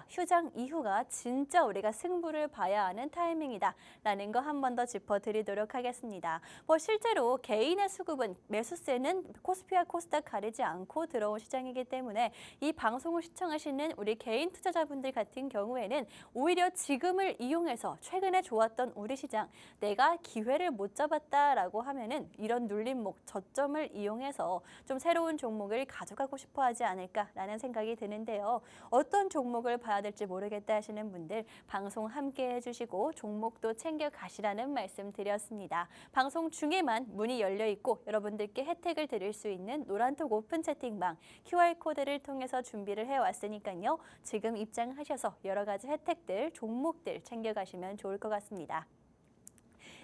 휴장 이후가 진짜 우리가 승부를 봐야 하는 타이밍이다라는 거 한 번 더 짚어드리도록 하겠습니다. 실제로 개인의 수급은 매수세는 코스피와 코스닥 가리지 않고 들어온 시장이기 때문에 이 방송을 시청하시는 우리 개인 투자자분들 같은 경우에는 오히려 지금을 이용해서 최근에 좋았던 우리 시장 내가 기회를 못 잡았다라고 하면은 이런 눌림목 저점을 이용해서 좀 새로운 종목을 가져가고 싶어 하지 않을까라는 생각이 드는데요. 어떤 종목을 봐야 될지 모르겠다 하시는 분들 방송 함께 해주시고 종목도 챙겨 가시라는 말씀 드렸습니다. 방송 중에만 문이 열려 있고 여러분들께 혜택을 드릴 수 있는 노란톡 오픈 채팅방 QR코드를 통해서 준비를 해왔으니까요. 지금 입장하셔서 여러 가지 혜택들, 종목들 챙겨 가시면 좋을 것 같습니다.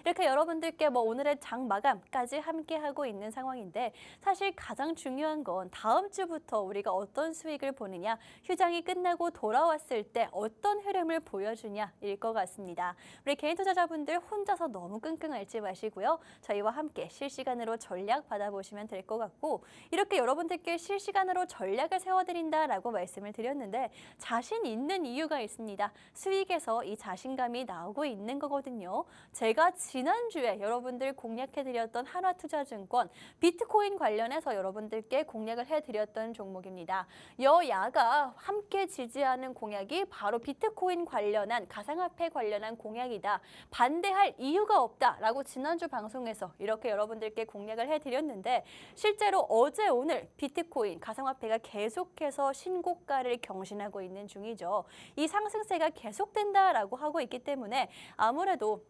이렇게 여러분들께 오늘의 장 마감까지 함께하고 있는 상황인데 사실 가장 중요한 건 다음 주부터 우리가 어떤 수익을 보느냐, 휴장이 끝나고 돌아왔을 때 어떤 흐름을 보여주냐일 것 같습니다. 우리 개인 투자자분들 혼자서 너무 끙끙 앓지 마시고요. 저희와 함께 실시간으로 전략 받아보시면 될 것 같고 이렇게 여러분들께 실시간으로 전략을 세워드린다라고 말씀을 드렸는데 자신 있는 이유가 있습니다. 수익에서 이 자신감이 나오고 있는 거거든요. 제가 지난주에 여러분들 공략해드렸던 한화투자증권 비트코인 관련해서 여러분들께 공략을 해드렸던 종목입니다. 여야가 함께 지지하는 공약이 바로 비트코인 관련한 가상화폐 관련한 공약이다. 반대할 이유가 없다라고 지난주 방송에서 이렇게 여러분들께 공략을 해드렸는데 실제로 어제 오늘 비트코인 가상화폐가 계속해서 신고가를 경신하고 있는 중이죠. 이 상승세가 계속된다라고 하고 있기 때문에 아무래도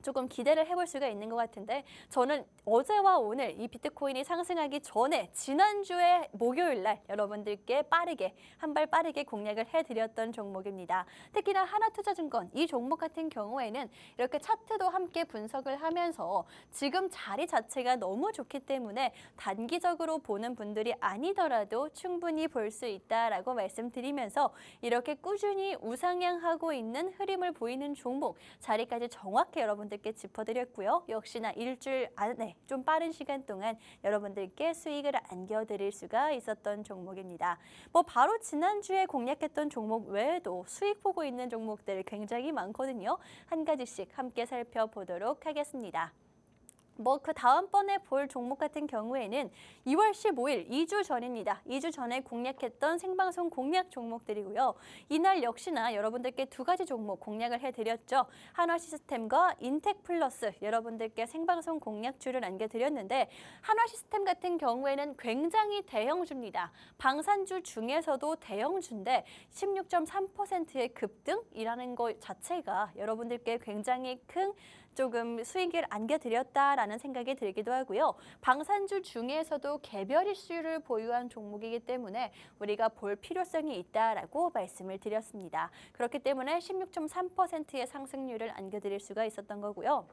조금 기대를 해볼 수가 있는 것 같은데 저는 어제와 오늘 이 비트코인이 상승하기 전에 지난주에 목요일 날 여러분들께 한 발 빠르게 공략을 해드렸던 종목입니다. 특히나 하나투자증권 이 종목 같은 경우에는 이렇게 차트도 함께 분석을 하면서 지금 자리 자체가 너무 좋기 때문에 단기적으로 보는 분들이 아니더라도 충분히 볼 수 있다라고 말씀드리면서 이렇게 꾸준히 우상향하고 있는 흐름을 보이는 종목 자리까지 정확히 여러분들께 짚어드렸고요. 역시나 일주일 안에 좀 빠른 시간 동안 여러분들께 수익을 안겨드릴 수가 있었던 종목입니다. 바로 지난주에 공략했던 종목 외에도 수익 보고 있는 종목들 굉장히 많거든요. 한 가지씩 함께 살펴보도록 하겠습니다. 그 다음번에 볼 종목 같은 경우에는 2월 15일, 2주 전입니다. 2주 전에 공략했던 생방송 공략 종목들이고요. 이날 역시나 여러분들께 두 가지 종목 공략을 해드렸죠. 한화시스템과 인텍플러스 여러분들께 생방송 공략주를 안겨드렸는데 한화시스템 같은 경우에는 굉장히 대형주입니다. 방산주 중에서도 대형주인데 16.3%의 급등이라는 것 자체가 여러분들께 굉장히 큰 조금 수익을 안겨드렸다라는 생각이 들기도 하고요. 방산주 중에서도 개별 이슈를 보유한 종목이기 때문에 우리가 볼 필요성이 있다라고 말씀을 드렸습니다. 그렇기 때문에 16.3%의 상승률을 안겨드릴 수가 있었던 거고요.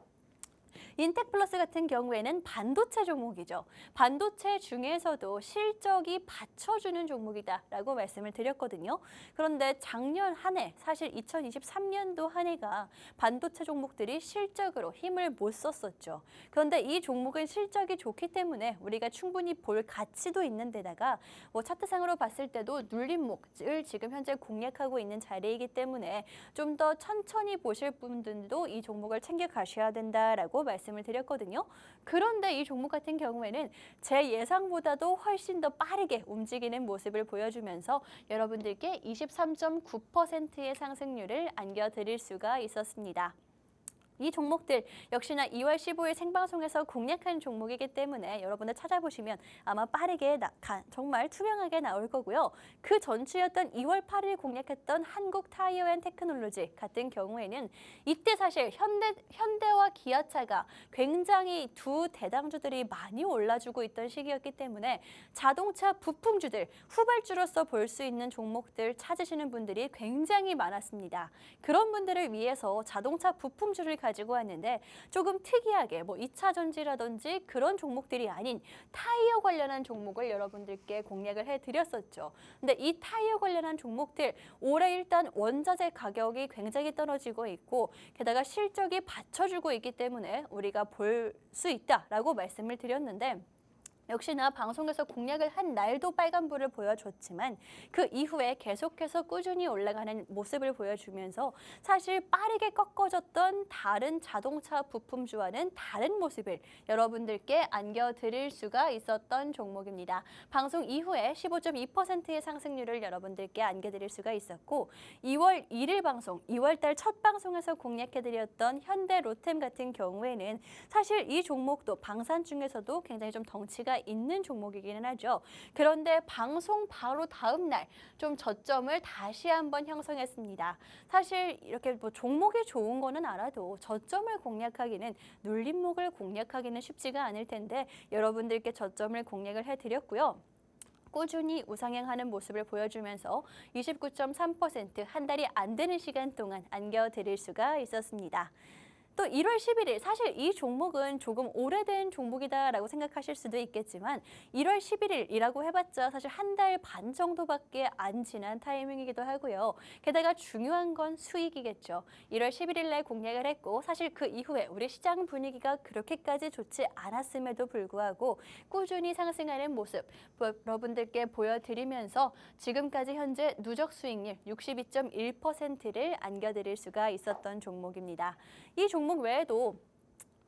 인텍플러스 같은 경우에는 반도체 종목이죠. 반도체 중에서도 실적이 받쳐주는 종목이다라고 말씀을 드렸거든요. 그런데 작년 한 해, 사실 2023년도 한 해가 반도체 종목들이 실적으로 힘을 못 썼었죠. 그런데 이 종목은 실적이 좋기 때문에 우리가 충분히 볼 가치도 있는 데다가 차트상으로 봤을 때도 눌림목을 지금 현재 공략하고 있는 자리이기 때문에 좀 더 천천히 보실 분들도 이 종목을 챙겨 가셔야 된다라고 말씀을 드렸거든요. 그런데 이 종목 같은 경우에는 제 예상보다도 훨씬 더 빠르게 움직이는 모습을 보여주면서 여러분들께 23.9%의 상승률을 안겨드릴 수가 있었습니다. 이 종목들 역시나 2월 15일 생방송에서 공략한 종목이기 때문에 여러분들 찾아보시면 아마 빠르게 정말 투명하게 나올 거고요. 그 전주였던 2월 8일 공략했던 한국타이어앤테크놀로지 같은 경우에는 이때 사실 현대와 기아차가 굉장히 두 대당주들이 많이 올라주고 있던 시기였기 때문에 자동차 부품주들, 후발주로서 볼 수 있는 종목들 찾으시는 분들이 굉장히 많았습니다. 그런 분들을 위해서 자동차 부품주를 가지고 왔는데 조금 특이하게 뭐 2차 전지라든지 그런 종목들이 아닌 타이어 관련한 종목을 여러분들께 공략을 해드렸었죠. 근데 이 타이어 관련한 종목들 올해 일단 원자재 가격이 굉장히 떨어지고 있고 게다가 실적이 받쳐주고 있기 때문에 우리가 볼 수 있다라고 말씀을 드렸는데 역시나 방송에서 공략을 한 날도 빨간불을 보여줬지만 그 이후에 계속해서 꾸준히 올라가는 모습을 보여주면서 사실 빠르게 꺾어졌던 다른 자동차 부품주와는 다른 모습을 여러분들께 안겨드릴 수가 있었던 종목입니다. 방송 이후에 15.2%의 상승률을 여러분들께 안겨드릴 수가 있었고 2월 1일 방송, 2월달 첫 방송에서 공략해드렸던 현대 로템 같은 경우에는 사실 이 종목도 방산 중에서도 굉장히 좀 덩치가 있는 종목이기는 하죠. 그런데 방송 바로 다음 날 좀 저점을 다시 한번 형성했습니다. 사실 이렇게 뭐 종목이 좋은 거는 알아도 저점을 공략하기는 눌림목을 공략하기는 쉽지가 않을 텐데 여러분들께 저점을 공략을 해드렸고요. 꾸준히 우상향하는 모습을 보여주면서 29.3% 한 달이 안 되는 시간 동안 안겨드릴 수가 있었습니다. 또 1월 11일, 사실 이 종목은 조금 오래된 종목이다라고 생각하실 수도 있겠지만 1월 11일이라고 해봤자 사실 한 달 반 정도밖에 안 지난 타이밍이기도 하고요. 게다가 중요한 건 수익이겠죠. 1월 11일 날 공략을 했고 사실 그 이후에 우리 시장 분위기가 그렇게까지 좋지 않았음에도 불구하고 꾸준히 상승하는 모습 여러분들께 보여드리면서 지금까지 현재 누적 수익률 62.1%를 안겨드릴 수가 있었던 종목입니다. 이 종목 외에도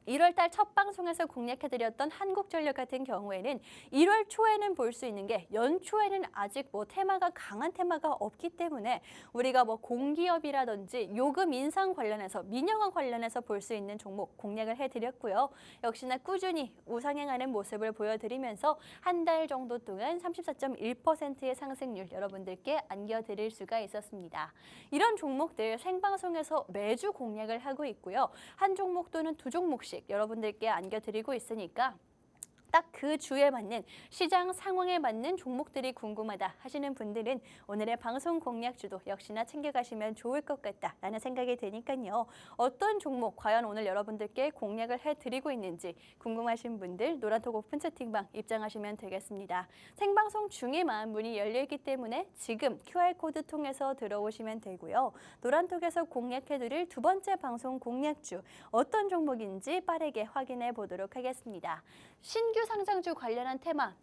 1월달 첫 방송에서 공략해드렸던 한국전력 같은 경우에는 1월 초에는 볼 수 있는 게 연초에는 아직 뭐 테마가 강한 테마가 없기 때문에 우리가 뭐 공기업이라든지 요금 인상 관련해서 민영화 관련해서 볼 수 있는 종목 공략을 해드렸고요. 역시나 꾸준히 우상향하는 모습을 보여드리면서 한 달 정도 동안 34.1%의 상승률 여러분들께 안겨드릴 수가 있었습니다. 이런 종목들 생방송에서 매주 공략을 하고 있고요. 한 종목 또는 두 종목씩 여러분들께 안겨드리고 있으니까 딱 그 주에 맞는 시장 상황에 맞는 종목들이 궁금하다 하시는 분들은 오늘의 방송 공략주도 역시나 챙겨가시면 좋을 것 같다라는 생각이 드니까요. 어떤 종목 과연 오늘 여러분들께 공략을 해드리고 있는지 궁금하신 분들 노란톡 오픈 채팅방 입장하시면 되겠습니다. 생방송 중에만 문이 열려있기 때문에 지금 QR코드 통해서 들어오시면 되고요. 노란톡에서 공략해드릴 두 번째 방송 공략주 어떤 종목인지 빠르게 확인해 보도록 하겠습니다. 신규 상장주 관련한 테마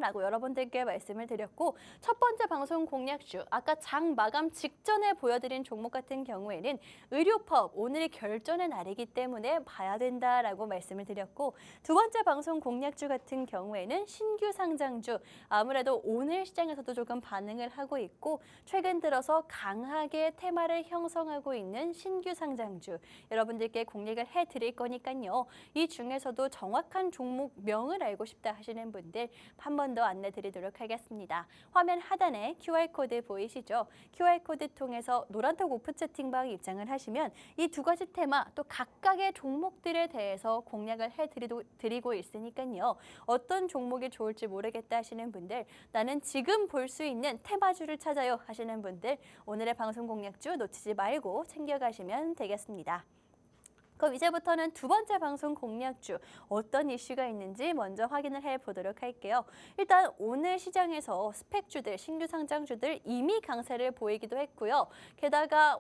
라고 여러분들께 말씀을 드렸고 첫 번째 방송 공략주 아까 장 마감 직전에 보여드린 종목 같은 경우에는 의료파업 오늘이 결전의 날이기 때문에 봐야 된다라고 말씀을 드렸고 두 번째 방송 공략주 같은 경우에는 신규 상장주 아무래도 오늘 시장에서도 조금 반응을 하고 있고 최근 들어서 강하게 테마를 형성하고 있는 신규 상장주 여러분들께 공략을 해드릴 거니까요. 이 중에서도 정확한 종목명을 알고 싶다 하시는 분들 한 번 더 안내 드리도록 하겠습니다. 화면 하단에 QR코드 보이시죠? QR코드 통해서 노란톡 오픈 채팅방 입장을 하시면 이 두 가지 테마 또 각각의 종목들에 대해서 공략을 해드리고 있으니까요. 어떤 종목이 좋을지 모르겠다 하시는 분들 나는 지금 볼 수 있는 테마주를 찾아요 하시는 분들 오늘의 방송 공략주 놓치지 말고 챙겨가시면 되겠습니다. 그럼 이제부터는 두 번째 방송 공략주 어떤 이슈가 있는지 먼저 확인을 해보도록 할게요. 일단 오늘 시장에서 스펙주들, 신규 상장주들 이미 강세를 보이기도 했고요. 게다가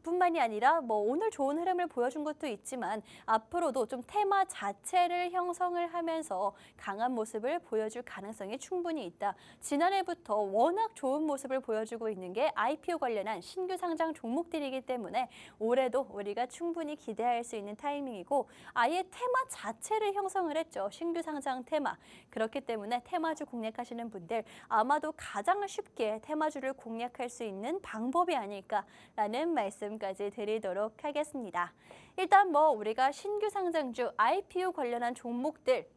뿐만이 아니라 뭐 오늘 좋은 흐름을 보여준 것도 있지만 앞으로도 좀 테마 자체를 형성을 하면서 강한 모습을 보여줄 가능성이 충분히 있다. 지난해부터 워낙 좋은 모습을 보여주고 있는 게 IPO 관련한 신규 상장 종목들이기 때문에 올해도 우리가 충분히 기대할 수 있는 타이밍이고 아예 테마 자체를 형성을 했죠. 신규 상장 테마. 그렇기 때문에 테마주 공략하시는 분들 아마도 가장 쉽게 테마주를 공략할 수 있는 방법이 아닐까라는 말씀 말씀까지 드리도록 하겠습니다. 일단 우리가 신규 상장주 IPO 관련한 종목들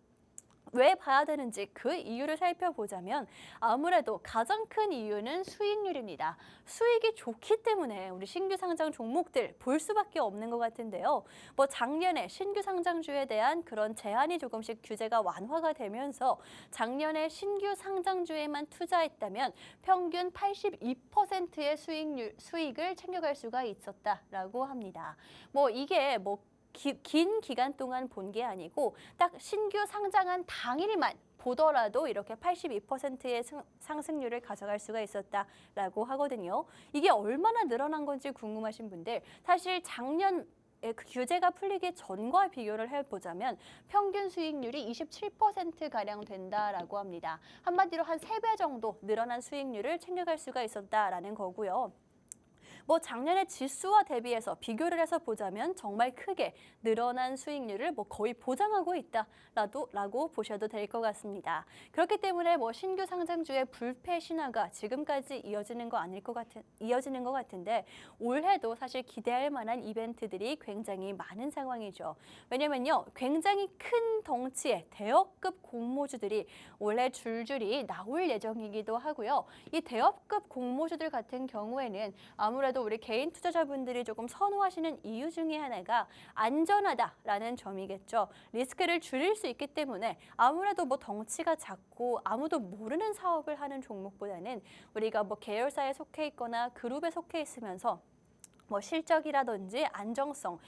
왜 봐야 되는지 그 이유를 살펴보자면 아무래도 가장 큰 이유는 수익률입니다. 수익이 좋기 때문에 우리 신규 상장 종목들 볼 수밖에 없는 것 같은데요. 작년에 신규 상장주에 대한 그런 제한이 조금씩 규제가 완화가 되면서 작년에 신규 상장주에만 투자했다면 평균 82%의 수익을 챙겨갈 수가 있었다라고 합니다. 이게 긴 기간 동안 본 게 아니고 딱 신규 상장한 당일만 보더라도 이렇게 82%의 상승률을 가져갈 수가 있었다라고 하거든요. 이게 얼마나 늘어난 건지 궁금하신 분들, 사실 작년 그 규제가 풀리기 전과 비교를 해보자면 평균 수익률이 27%가량 된다라고 합니다. 한마디로 한 3배 정도 늘어난 수익률을 챙겨갈 수가 있었다라는 거고요. 작년에 지수와 대비해서 비교를 해서 보자면 정말 크게 늘어난 수익률을 거의 보장하고 있다라고 보셔도 될 것 같습니다. 그렇기 때문에 신규 상장주의 불패 신화가 지금까지 이어지는 것 같은데 올해도 사실 기대할 만한 이벤트들이 굉장히 많은 상황이죠. 왜냐면요, 굉장히 큰 덩치의 대여급 공모주들이 올해 줄줄이 나올 예정이기도 하고요. 이 대여급 공모주들 같은 경우에는 아무래도 우리 개인 투자자분들이 조금 선호하시는 이유 중에 하나가 안전하다라는 점이겠죠. 리스크를 줄일 수 있기 때문에 아무래도 덩치가 작고 아무도 모르는 사업을 하는 종목보다는 우리가 계열사에 속해 있거나 그룹에 속해 있으면서 실적이라든지 안정성을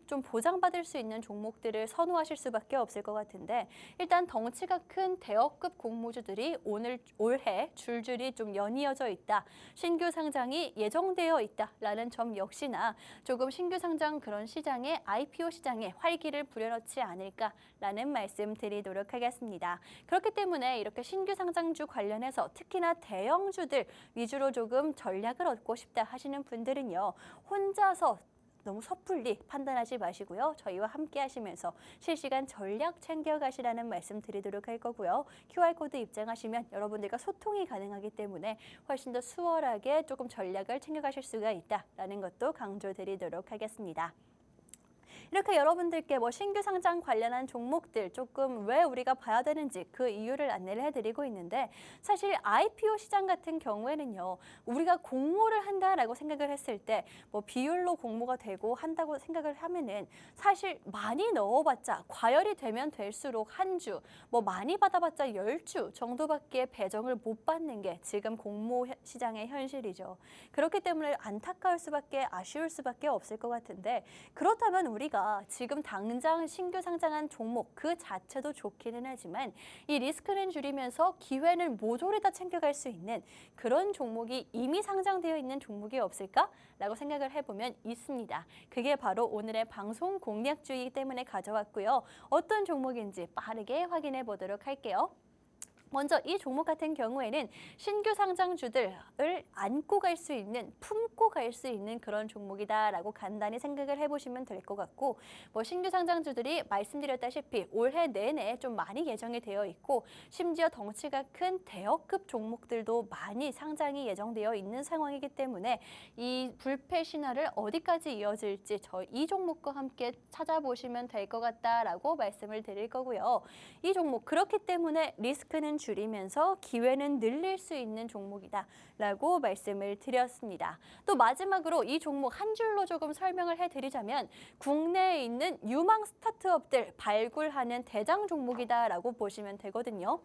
좀 보장받을 수 있는 종목들을 선호하실 수밖에 없을 것 같은데 일단 덩치가 큰 대여급 공모주들이 올해 줄줄이 좀 연이어져 있다. 신규 상장이 예정되어 있다라는 점 역시나 조금 신규 상장 그런 시장에 IPO 시장에 활기를 불여넣지 않을까라는 말씀 드리도록 하겠습니다. 그렇기 때문에 이렇게 신규 상장주 관련해서 특히나 대형주들 위주로 조금 전략을 얻고 싶다 하시는 분들은요. 혼자서 너무 섣불리 판단하지 마시고요. 저희와 함께 하시면서 실시간 전략 챙겨가시라는 말씀 드리도록 할 거고요. QR코드 입장하시면 여러분들과 소통이 가능하기 때문에 훨씬 더 수월하게 조금 전략을 챙겨가실 수가 있다라는 것도 강조드리도록 하겠습니다. 이렇게 여러분들께 신규 상장 관련한 종목들 조금 왜 우리가 봐야 되는지 그 이유를 안내를 해드리고 있는데 사실 IPO 시장 같은 경우에는요. 우리가 공모를 한다라고 생각을 했을 때 비율로 공모가 되고 한다고 생각을 하면은 사실 많이 넣어봤자 과열이 되면 될수록 한 주, 많이 받아봤자 10주 정도밖에 배정을 못 받는 게 지금 공모 시장의 현실이죠. 그렇기 때문에 안타까울 수밖에 아쉬울 수밖에 없을 것 같은데 그렇다면 우리가 지금 당장 신규 상장한 종목 그 자체도 좋기는 하지만 이 리스크는 줄이면서 기회는 모조리 다 챙겨갈 수 있는 그런 종목이 이미 상장되어 있는 종목이 없을까라고 생각을 해보면 있습니다. 그게 바로 오늘의 방송 공략주의이기 때문에 가져왔고요. 어떤 종목인지 빠르게 확인해 보도록 할게요. 먼저 이 종목 같은 경우에는 신규 상장주들을 안고 갈 수 있는, 품고 갈 수 있는 그런 종목이다라고 간단히 생각을 해보시면 될 것 같고 신규 상장주들이 말씀드렸다시피 올해 내내 좀 많이 예정이 되어 있고 심지어 덩치가 큰 대여급 종목들도 많이 상장이 예정되어 있는 상황이기 때문에 이 불패 신화를 어디까지 이어질지 이 종목과 함께 찾아보시면 될 것 같다라고 말씀을 드릴 거고요. 이 종목 그렇기 때문에 리스크는 줄이면서 기회는 늘릴 수 있는 종목이다라고 말씀을 드렸습니다. 또 마지막으로 이 종목 한 줄로 조금 설명을 해드리자면 국내에 있는 유망 스타트업들 발굴하는 대장 종목이다라고 보시면 되거든요.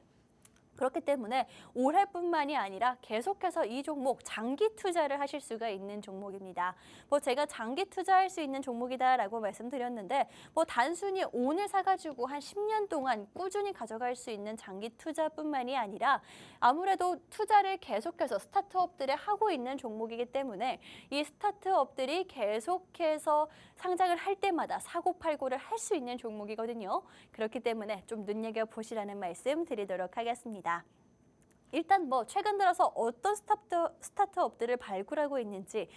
그렇기 때문에 올해뿐만이 아니라 계속해서 이 종목 장기 투자를 하실 수가 있는 종목입니다. 제가 장기 투자할 수 있는 종목이다라고 말씀드렸는데 단순히 오늘 사가지고 한 10년 동안 꾸준히 가져갈 수 있는 장기 투자뿐만이 아니라 아무래도 투자를 계속해서 스타트업들에 하고 있는 종목이기 때문에 이 스타트업들이 계속해서 상장을 할 때마다 사고팔고를 할 수 있는 종목이거든요. 그렇기 때문에 좀 눈여겨보시라는 말씀 드리도록 하겠습니다. 일단 뭐 최근 들어서 어떤 스타트업들을 발굴하고 있는지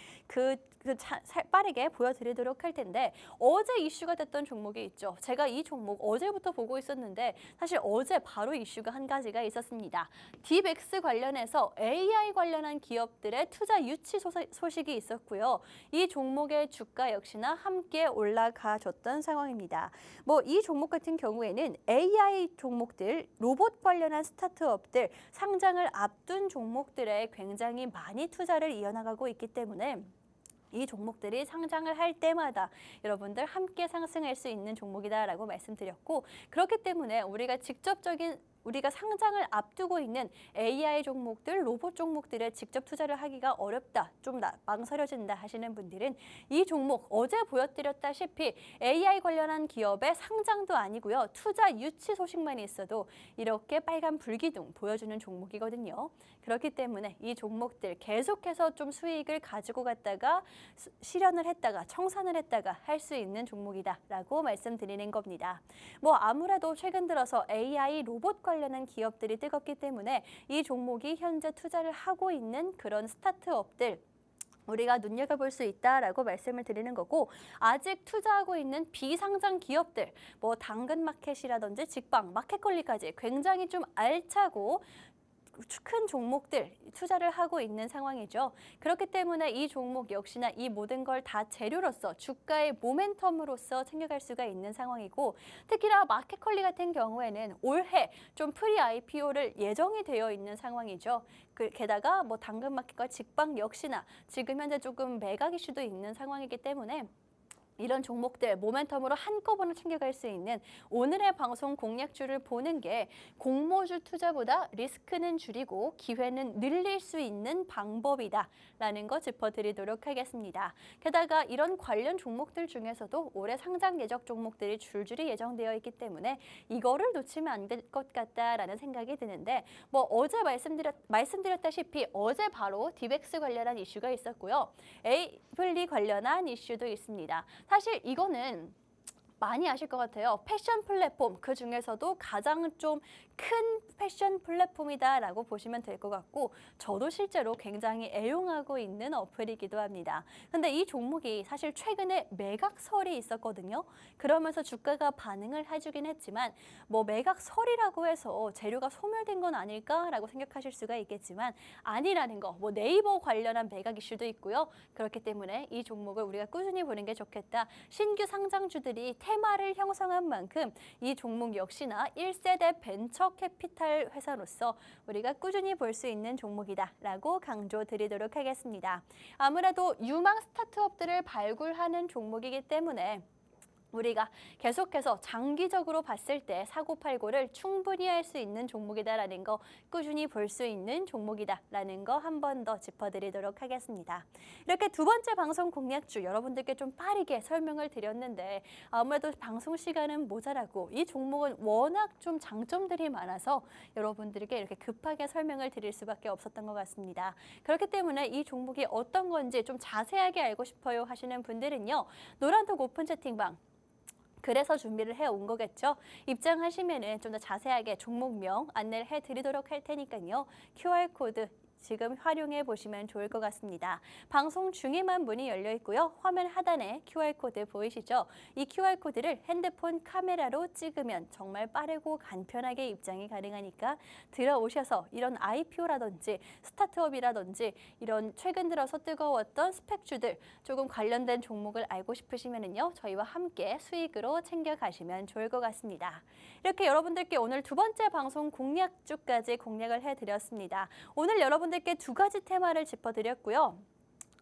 빠르게 보여드리도록 할 텐데 어제 이슈가 됐던 종목이 있죠. 제가 이 종목 어제부터 보고 있었는데 사실 어제 바로 이슈가 한 가지가 있었습니다. 딥엑스 관련해서 AI 관련한 기업들의 투자 유치 소식이 있었고요. 이 종목의 주가 역시나 함께 올라가줬던 상황입니다. 뭐 이 종목 같은 경우에는 AI 종목들, 로봇 관련한 스타트업들, 상장을 앞둔 종목들에 굉장히 많이 투자를 이어나가고 있기 때문에 이 종목들이 상장을 할 때마다 여러분들 함께 상승할 수 있는 종목이다라고 말씀드렸고 그렇기 때문에 우리가 상장을 앞두고 있는 AI 종목들, 로봇 종목들에 직접 투자를 하기가 어렵다, 좀 망설여진다 하시는 분들은 이 종목 어제 보여드렸다시피 AI 관련한 기업의 상장도 아니고요. 투자 유치 소식만 있어도 이렇게 빨간 불기둥 보여주는 종목이거든요. 그렇기 때문에 이 종목들 계속해서 좀 수익을 가지고 갔다가 실현을 했다가 청산을 했다가 할 수 있는 종목이다라고 말씀드리는 겁니다. 뭐 아무래도 최근 들어서 AI 로봇 관련한 기업들이 뜨겁기 때문에 이 종목이 현재 투자를 하고 있는 그런 스타트업들 우리가 눈여겨볼 수 있다라고 말씀을 드리는 거고 아직 투자하고 있는 비상장 기업들 뭐 당근마켓이라든지 직방, 마켓컬리까지 굉장히 좀 알차고 큰 종목들 투자를 하고 있는 상황이죠. 그렇기 때문에 이 종목 역시나 이 모든 걸 다 재료로서 주가의 모멘텀으로서 챙겨갈 수가 있는 상황이고 특히나 마켓컬리 같은 경우에는 올해 좀 프리 IPO를 예정이 되어 있는 상황이죠. 게다가 뭐 당근마켓과 직방 역시나 지금 현재 조금 매각 이슈도 있는 상황이기 때문에 이런 종목들 모멘텀으로 한꺼번에 챙겨갈 수 있는 오늘의 방송 공략주를 보는 게 공모주 투자보다 리스크는 줄이고 기회는 늘릴 수 있는 방법이다라는 거 짚어드리도록 하겠습니다. 게다가 이런 관련 종목들 중에서도 올해 상장 예정 종목들이 줄줄이 예정되어 있기 때문에 이거를 놓치면 안 될 것 같다라는 생각이 드는데 뭐 어제 말씀드렸다시피 어제 바로 딥엑스 관련한 이슈가 있었고요. 에이블리 관련한 이슈도 있습니다. 사실 이거는 많이 아실 것 같아요. 패션 플랫폼, 그 중에서도 가장 좀 큰 패션 플랫폼이다라고 보시면 될 것 같고 저도 실제로 굉장히 애용하고 있는 어플이기도 합니다. 근데 이 종목이 사실 최근에 매각설이 있었거든요. 그러면서 주가가 반응을 해주긴 했지만 뭐 매각설이라고 해서 재료가 소멸된 건 아닐까라고 생각하실 수가 있겠지만 아니라는 거. 뭐 네이버 관련한 매각 이슈도 있고요. 그렇기 때문에 이 종목을 우리가 꾸준히 보는 게 좋겠다. 신규 상장주들이 테마를 형성한 만큼 이 종목 역시나 1세대 벤처 캐피탈 회사로서 우리가 꾸준히 볼 수 있는 종목이다라고 강조드리도록 하겠습니다. 아무래도 유망 스타트업들을 발굴하는 종목이기 때문에 우리가 계속해서 장기적으로 봤을 때 사고팔고를 충분히 할 수 있는 종목이다라는 거 꾸준히 볼 수 있는 종목이다라는 거 한 번 더 짚어드리도록 하겠습니다. 이렇게 두 번째 방송 공략주 여러분들께 좀 빠르게 설명을 드렸는데 아무래도 방송 시간은 모자라고 이 종목은 워낙 좀 장점들이 많아서 여러분들에게 이렇게 급하게 설명을 드릴 수밖에 없었던 것 같습니다. 그렇기 때문에 이 종목이 어떤 건지 좀 자세하게 알고 싶어요 하시는 분들은요. 노란톡 오픈 채팅방 그래서 준비를 해온 거겠죠. 입장하시면은 좀 더 자세하게 종목명 안내를 해드리도록 할 테니까요. QR코드 지금 활용해 보시면 좋을 것 같습니다. 방송 중에만 문이 열려 있고요. 화면 하단에 QR코드 보이시죠? 이 QR코드를 핸드폰 카메라로 찍으면 정말 빠르고 간편하게 입장이 가능하니까 들어오셔서 이런 IPO라든지 스타트업이라든지 이런 최근 들어서 뜨거웠던 스펙주들 조금 관련된 종목을 알고 싶으시면은요. 저희와 함께 수익으로 챙겨가시면 좋을 것 같습니다. 이렇게 여러분들께 오늘 두 번째 방송 공략주까지 공략을 해드렸습니다. 오늘 여러분들께 두 가지 테마를 짚어드렸고요.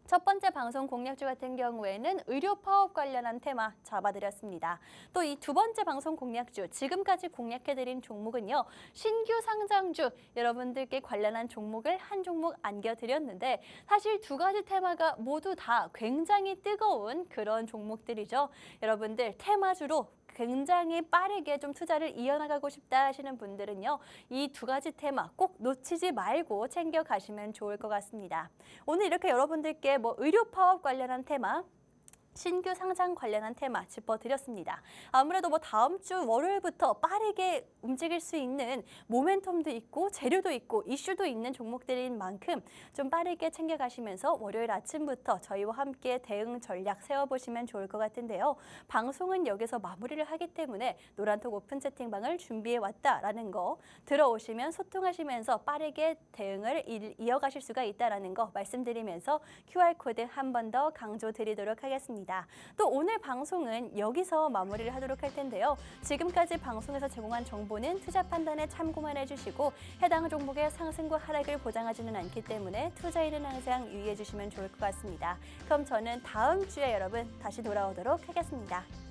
첫 번째 방송 공략주 같은 경우에는 의료 파업 관련한 테마 잡아드렸습니다. 또 이 두 번째 방송 공략주, 지금까지 공략해드린 종목은요. 신규 상장주 여러분들께 관련한 종목을 한 종목 안겨드렸는데 사실 두 가지 테마가 모두 다 굉장히 뜨거운 그런 종목들이죠. 여러분들 테마주로 굉장히 빠르게 좀 투자를 이어나가고 싶다 하시는 분들은요. 이 두 가지 테마 꼭 놓치지 말고 챙겨가시면 좋을 것 같습니다. 오늘 이렇게 여러분들께 뭐 의료 파업 관련한 테마 신규 상장 관련한 테마 짚어드렸습니다. 아무래도 다음 주 월요일부터 빠르게 움직일 수 있는 모멘텀도 있고 재료도 있고 이슈도 있는 종목들인 만큼 좀 빠르게 챙겨가시면서 월요일 아침부터 저희와 함께 대응 전략 세워보시면 좋을 것 같은데요. 방송은 여기서 마무리를 하기 때문에 노란톡 오픈 채팅방을 준비해왔다라는 거 들어오시면 소통하시면서 빠르게 대응을 이어가실 수가 있다는 거 말씀드리면서 QR코드 한 번 더 강조드리도록 하겠습니다. 또 오늘 방송은 여기서 마무리를 하도록 할 텐데요. 지금까지 방송에서 제공한 정보는 투자 판단에 참고만 해주시고 해당 종목의 상승과 하락을 보장하지는 않기 때문에 투자에는 항상 유의해 주시면 좋을 것 같습니다. 그럼 저는 다음 주에 여러분 다시 돌아오도록 하겠습니다.